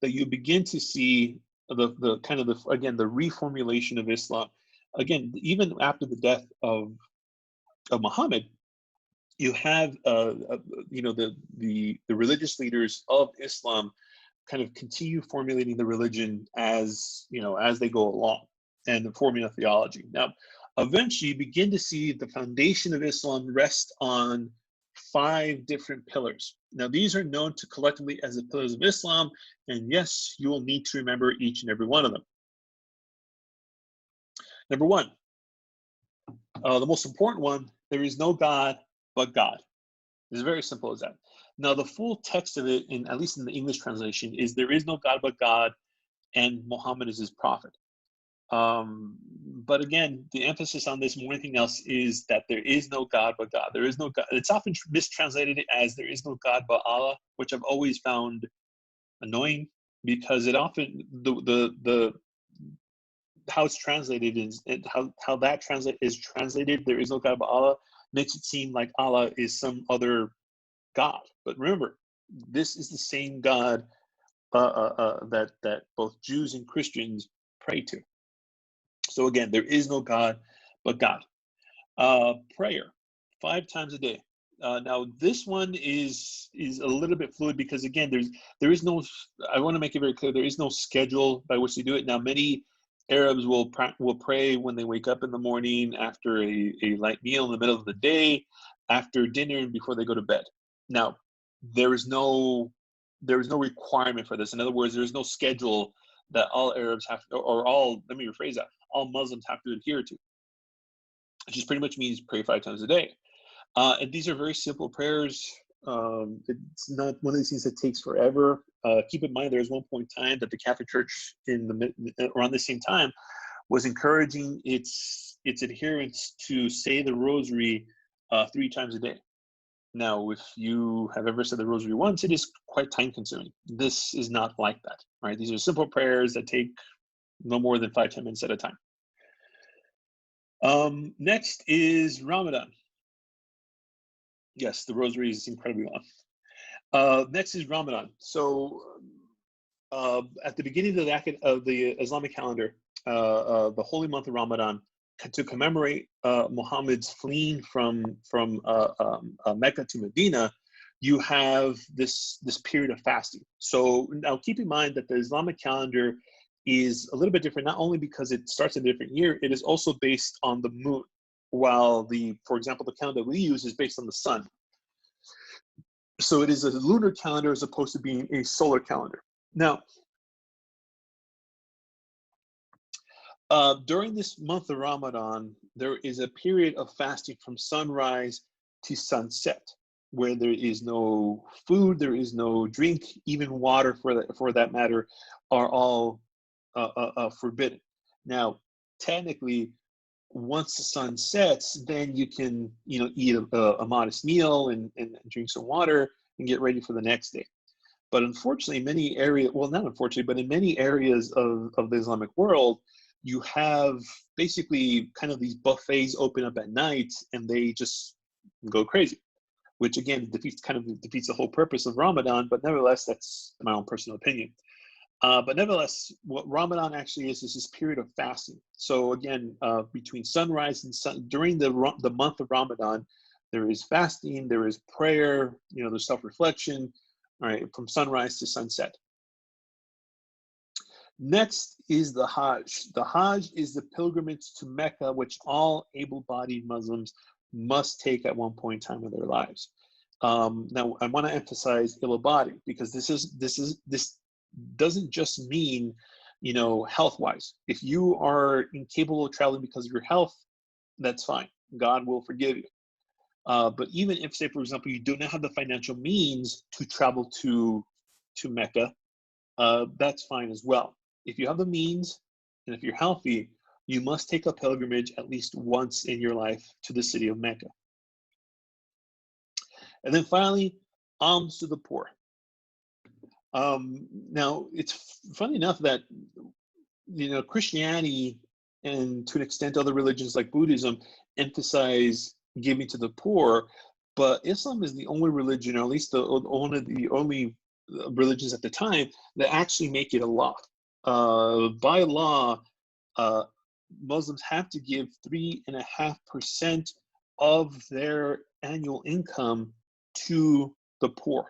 that you begin to see the kind of the reformulation of Islam. Again, even after the death of Muhammad, you have the religious leaders of Islam kind of continue formulating the religion as they go along and forming a theology. Now, eventually, you begin to see the foundation of Islam rest on 5 different pillars. Now, these are known to collectively as the pillars of Islam, and yes, you will need to remember each and every one of them. Number 1, the most important one: there is no God but God. It's very simple as that. Now, the full text of it, at least in the English translation, is there is no God but God, and Muhammad is his prophet. But again, the emphasis on this more than anything else is that there is no God but God. There is no God. It's often mistranslated as there is no God but Allah, which I've always found annoying, because it often the how it's translated is how that is translated. There is no God but Allah makes it seem like Allah is some other God. But remember, this is the same God that both Jews and Christians pray to. So again, there is no God but God. Prayer 5 times a day. Now this one is a little bit fluid, because again, there is no. I want to make it very clear, there is no schedule by which they do it. Now, many Arabs will pray when they wake up in the morning, after a light meal in the middle of the day, after dinner, and before they go to bed. Now, there is no requirement for this. In other words, there is no schedule that all Arabs have to, or all. Let me rephrase that: all Muslims have to adhere to. It just pretty much means pray 5 times a day. And these are very simple prayers. It's not one of these things that takes forever. Keep in mind, there was one point in time that the Catholic Church, around the same time, was encouraging its adherents to say the Rosary 3 times a day. Now, if you have ever said the Rosary once, it is quite time-consuming. This is not like that, right? These are simple prayers that take no more than 5-10 minutes at a time. Next is Ramadan. Yes, the Rosary is incredibly long. Next is Ramadan. So at the beginning of the Islamic calendar, the holy month of Ramadan, to commemorate Muhammad's fleeing from Mecca to Medina, you have this period of fasting. So now keep in mind that the Islamic calendar is a little bit different, not only because it starts in a different year, it is also based on the moon, while for example, the calendar we use is based on the sun. So it is a lunar calendar as opposed to being a solar calendar. Now, during this month of Ramadan, there is a period of fasting from sunrise to sunset, where there is no food, there is no drink, even water for that matter, are all forbidden. Now, technically, once the sun sets, then you can eat a modest meal and drink some water and get ready for the next day. But unfortunately, many areas, well, not unfortunately, but in many areas of the Islamic world, you have basically kind of these buffets open up at night and they just go crazy, which again defeats the whole purpose of Ramadan. But nevertheless, that's my own personal opinion. But nevertheless, what Ramadan actually is this period of fasting. So again, between sunrise and during the month of Ramadan, there is fasting, there is prayer, there's self-reflection, all right, from sunrise to sunset. Next is the Hajj. The Hajj is the pilgrimage to Mecca, which all able-bodied Muslims must take at one point in time of their lives. Now, I want to emphasize able-bodied because this doesn't just mean, health-wise. If you are incapable of traveling because of your health, that's fine. God will forgive you. But even if, say, for example, you do not have the financial means to travel to Mecca, that's fine as well. If you have the means and if you're healthy, you must take a pilgrimage at least once in your life to the city of Mecca. And then finally, alms to the poor. Now, it's funny enough that, Christianity and to an extent other religions like Buddhism emphasize giving to the poor, but Islam is the only religion, or at least one of the only religions at the time that actually make it a law. By law, Muslims have to give 3.5% of their annual income to the poor.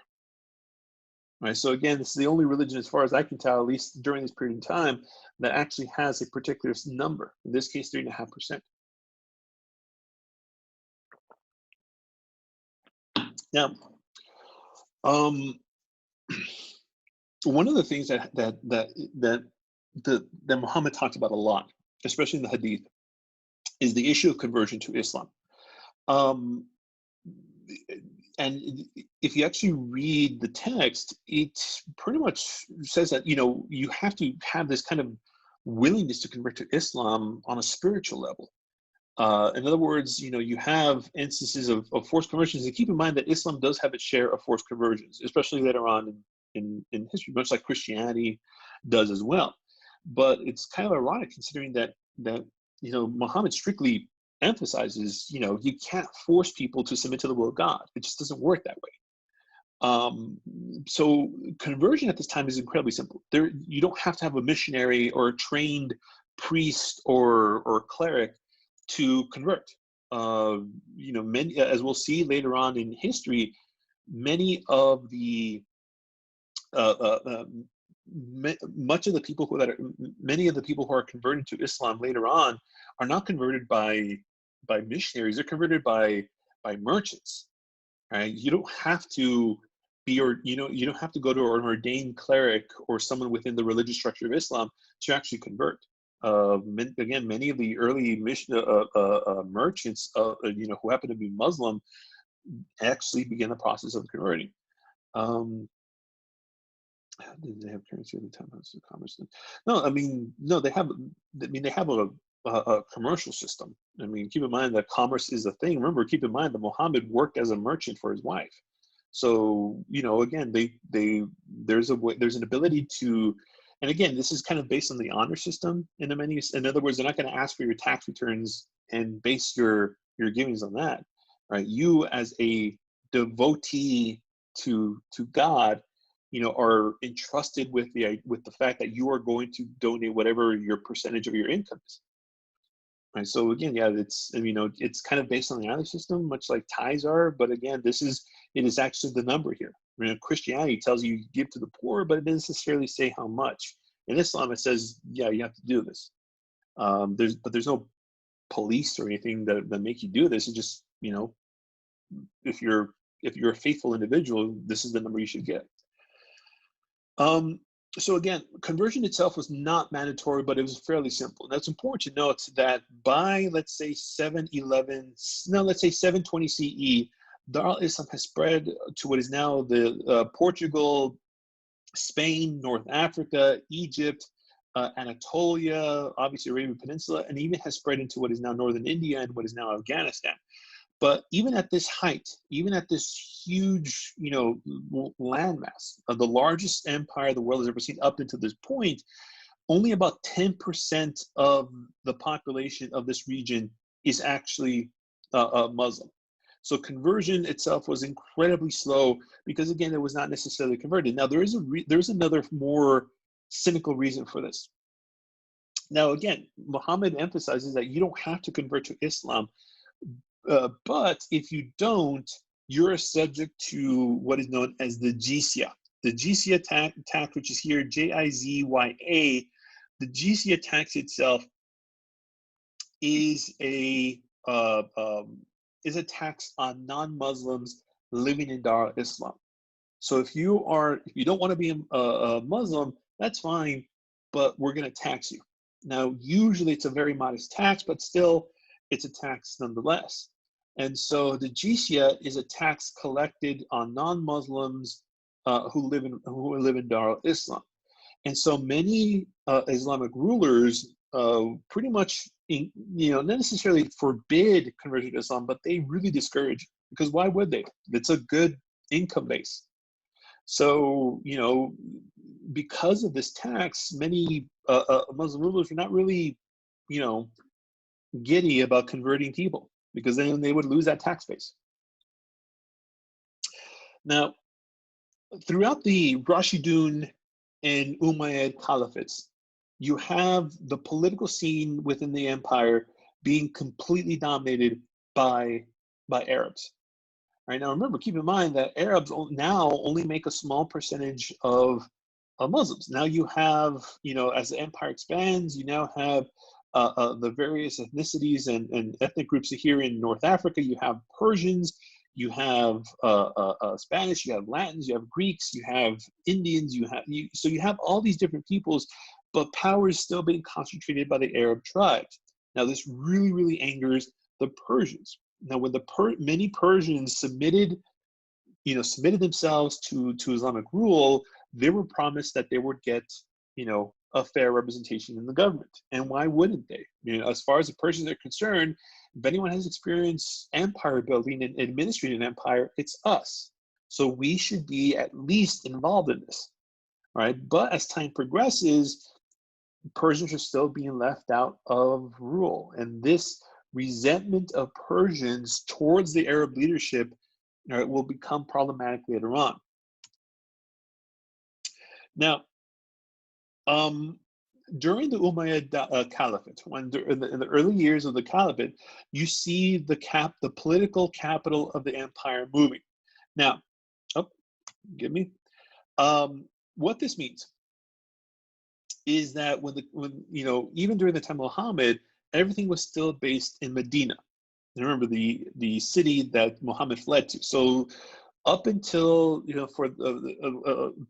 Right. So again, this is the only religion, as far as I can tell, at least during this period of time, that actually has a particular number. In this case, 3.5%. Now, one of the things that Muhammad talked about a lot, especially in the Hadith, is the issue of conversion to Islam. And if you actually read the text, it pretty much says that you have to have this kind of willingness to convert to Islam on a spiritual level. In other words, you have instances of forced conversions, and keep in mind that Islam does have its share of forced conversions, especially later on in history, much like Christianity does as well. But it's kind of ironic considering that Muhammad strictly emphasizes, you can't force people to submit to the will of God. It just doesn't work that way. So conversion at this time is incredibly simple. You don't have to have a missionary or a trained priest or cleric to convert. Many, as we'll see later on in history, many of the many of the people who are converted to Islam later on are not converted by missionaries. They're converted by merchants. Right? You don't have to be, you don't have to go to an ordained cleric or someone within the religious structure of Islam to actually convert. Again, many of the early merchants, who happen to be Muslim, actually begin the process of converting. Um, did they have currency at the time? Houses of commerce? No, I mean, no, they have. I mean, they have a commercial system. I mean, keep in mind that commerce is a thing. Remember, keep in mind that Muhammad worked as a merchant for his wife. So, you know, again, there's a way, there's an ability to, and again, this is kind of based on the honor system in the many. In other words, they're not going to ask for your tax returns and base your givings on that, right? You as a devotee to God, you know, are entrusted with the fact that you are going to donate whatever your percentage of your income is. Right. So again, yeah, it's, you know, it's kind of based on the honor system, much like tithes are. But again, it is actually the number here. You know, Christianity tells you give to the poor, but it doesn't necessarily say how much. In Islam, it says, yeah, you have to do this. There's no police or anything that make you do this. It's just, you know, if you're a faithful individual, this is the number you should get. Um, so again, conversion itself was not mandatory, but it was fairly simple. Now it's important to note that by, let's say, 720 CE, Dar al-Islam has spread to what is now the Portugal, Spain, North Africa, Egypt, Anatolia, obviously Arabian Peninsula, and even has spread into what is now northern India and what is now Afghanistan. But even at this height, even at this huge, you know, landmass of the largest empire the world has ever seen up until this point, only about 10% of the population of this region is actually Muslim. So conversion itself was incredibly slow because, again, it was not necessarily converted. Now, there's another more cynical reason for this. Now, again, Muhammad emphasizes that you don't have to convert to Islam. But if you don't, you're subject to what is known as the jizya. The jizya tax, which is here Jizya. The jizya tax itself is a tax on non-Muslims living in Dar al-Islam. So if you don't want to be a Muslim, that's fine, but we're going to tax you. Now, usually it's a very modest tax, but still, it's a tax nonetheless. And so the jizya is a tax collected on non-Muslims who live in Dar al-Islam. And so many Islamic rulers pretty much, not necessarily forbid conversion to Islam, but they really discourage it, because why would they? It's a good income base. So, you know, because of this tax, many Muslim rulers are not really, you know, giddy about converting people, because then they would lose that tax base. Now, throughout the Rashidun and Umayyad caliphates, you have the political scene within the empire being completely dominated by Arabs. Right now, remember, keep in mind that Arabs now only make a small percentage of Muslims. Now you have, you know, as the empire expands, you now have the various ethnicities and ethnic groups here in North Africa. You have Persians, you have Spanish, you have Latins, you have Greeks, you have Indians, so you have all these different peoples, but power is still being concentrated by the Arab tribes. Now this really, really angers the Persians. Now, when many Persians submitted themselves to Islamic rule, they were promised that they would get, you know, a fair representation in the government. And why wouldn't they? You know, as far as the Persians are concerned, if anyone has experienced empire building and administering an empire, it's us. So we should be at least involved in this, right? But as time progresses, Persians are still being left out of rule. And this resentment of Persians towards the Arab leadership, you know, will become problematic later on. Now, during the Umayyad Caliphate, in the early years of the Caliphate, you see the political capital of the empire moving. Now, what this means is that when you know, even during the time of Muhammad, everything was still based in Medina. And remember, the city that Muhammad fled to. So up until, you know,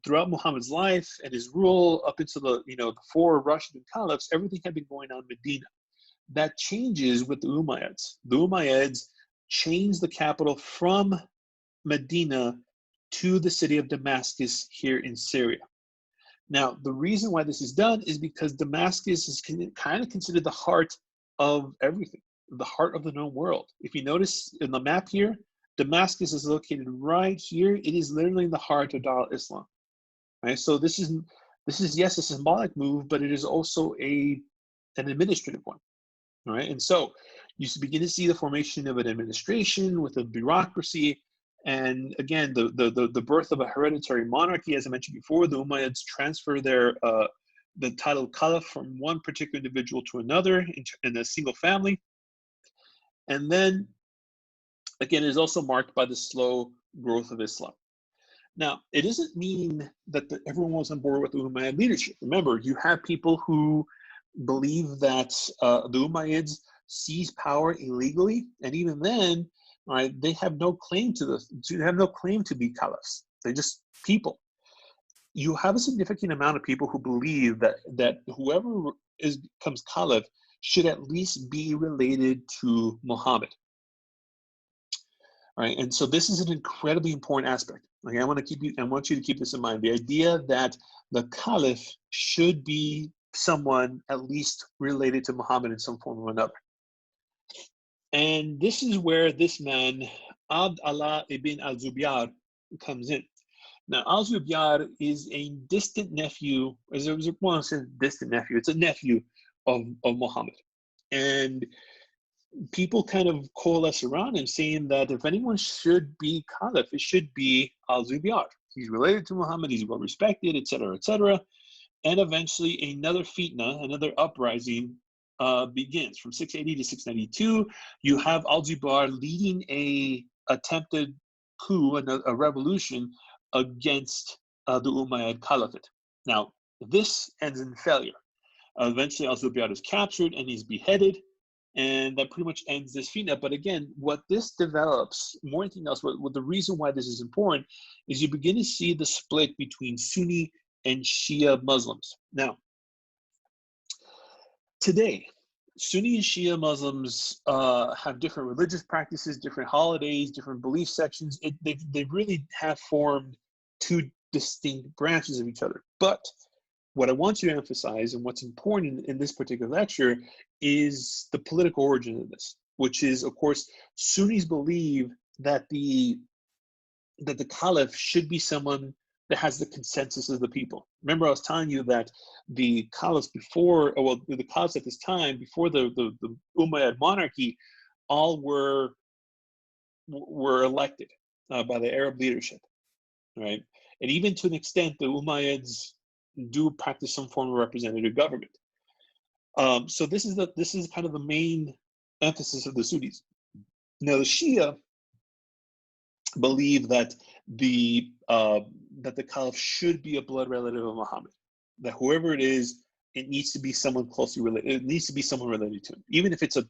throughout Muhammad's life and his rule, up until the 4 Rashidun caliphs, everything had been going on in Medina. That changes with the Umayyads. The Umayyads changed the capital from Medina to the city of Damascus here in Syria. Now, the reason why this is done is because Damascus is kind of considered the heart of everything, the heart of the known world. If you notice in the map here, Damascus is located right here. It is literally in the heart of Dar al-Islam. Right? So this is yes, a symbolic move, but it is also an administrative one. All right, and so you begin to see the formation of an administration with a bureaucracy, and again, the birth of a hereditary monarchy. As I mentioned before, the Umayyads transfer the title caliph from one particular individual to another in a single family, and then again, it is also marked by the slow growth of Islam. Now, it doesn't mean that everyone was on board with the Umayyad leadership. Remember, you have people who believe that the Umayyads seized power illegally, and even then, right, they have no claim to this. They have no claim to be caliphs. They're just people. You have a significant amount of people who believe that whoever becomes caliph should at least be related to Muhammad. All right, and so this is an incredibly important aspect. Okay, I want you to keep this in mind. The idea that the caliph should be someone at least related to Muhammad in some form or another. And this is where this man, Abd Allah ibn al-Zubayr, comes in. Now, al-Zubayr is a distant nephew, it's a nephew of Muhammad. And people kind of coalesce around him saying that if anyone should be caliph, it should be al-Zubayr. He's related to Muhammad, he's well respected, etc., etc. And eventually another fitna, another uprising begins. From 680 to 692, you have al-Zubayr leading a attempted coup, a revolution against the Umayyad Caliphate. Now, this ends in failure. Eventually al-Zubayr is captured and he's beheaded, and that pretty much ends this fitna. But again, what this develops, more than anything else, what the reason why this is important is you begin to see the split between Sunni and Shia Muslims. Now, today, Sunni and Shia Muslims have different religious practices, different holidays, different belief sections. They really have formed two distinct branches of each other. But what I want you to emphasize, and what's important in this particular lecture, is the political origin of this, which is, of course, Sunnis believe that the caliph should be someone that has the consensus of the people. Remember, I was telling you that the caliphs before, well, the caliphs at this time, before the Umayyad monarchy, all were elected by the Arab leadership, right? And even to an extent, the Umayyads do practice some form of representative government. So this is kind of the main emphasis of the Sunnis. Now, the Shia believe that the caliph should be a blood relative of Muhammad. That whoever it is, it needs to be someone closely related. It needs to be someone related to him, even if it's a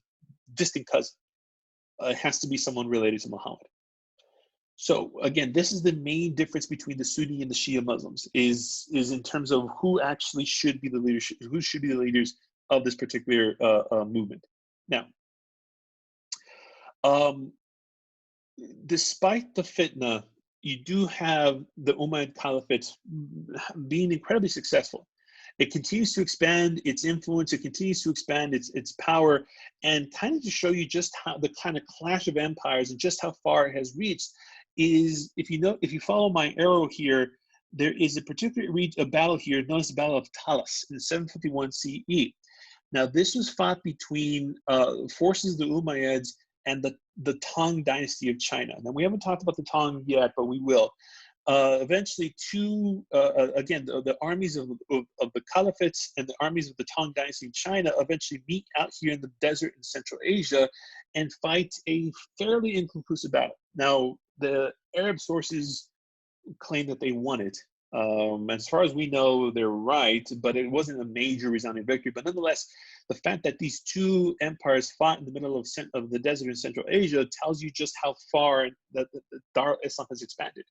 distant cousin. It has to be someone related to Muhammad. So again, this is the main difference between the Sunni and the Shia Muslims, is in terms of who actually should be the leadership, who should be the leaders of this particular movement. Now, despite the fitna, you do have the Umayyad Caliphate being incredibly successful. It continues to expand its influence, it continues to expand its power, and kind of to show you just how the kind of clash of empires and just how far it has reached is, if you follow my arrow here, there is a particular battle here known as the Battle of Talas in 751 CE. Now, this was fought between forces of the Umayyads and the Tang dynasty of China. Now, we haven't talked about the Tang yet, but we will. Eventually, the armies of the caliphates and the armies of the Tang dynasty in China eventually meet out here in the desert in Central Asia and fight a fairly inconclusive battle. Now, the Arab sources claim that they won it. As far as we know, they're right, but it wasn't a major resounding victory. But nonetheless, the fact that these two empires fought in the middle of the desert in Central Asia tells you just how far that Dar al-Islam has expanded.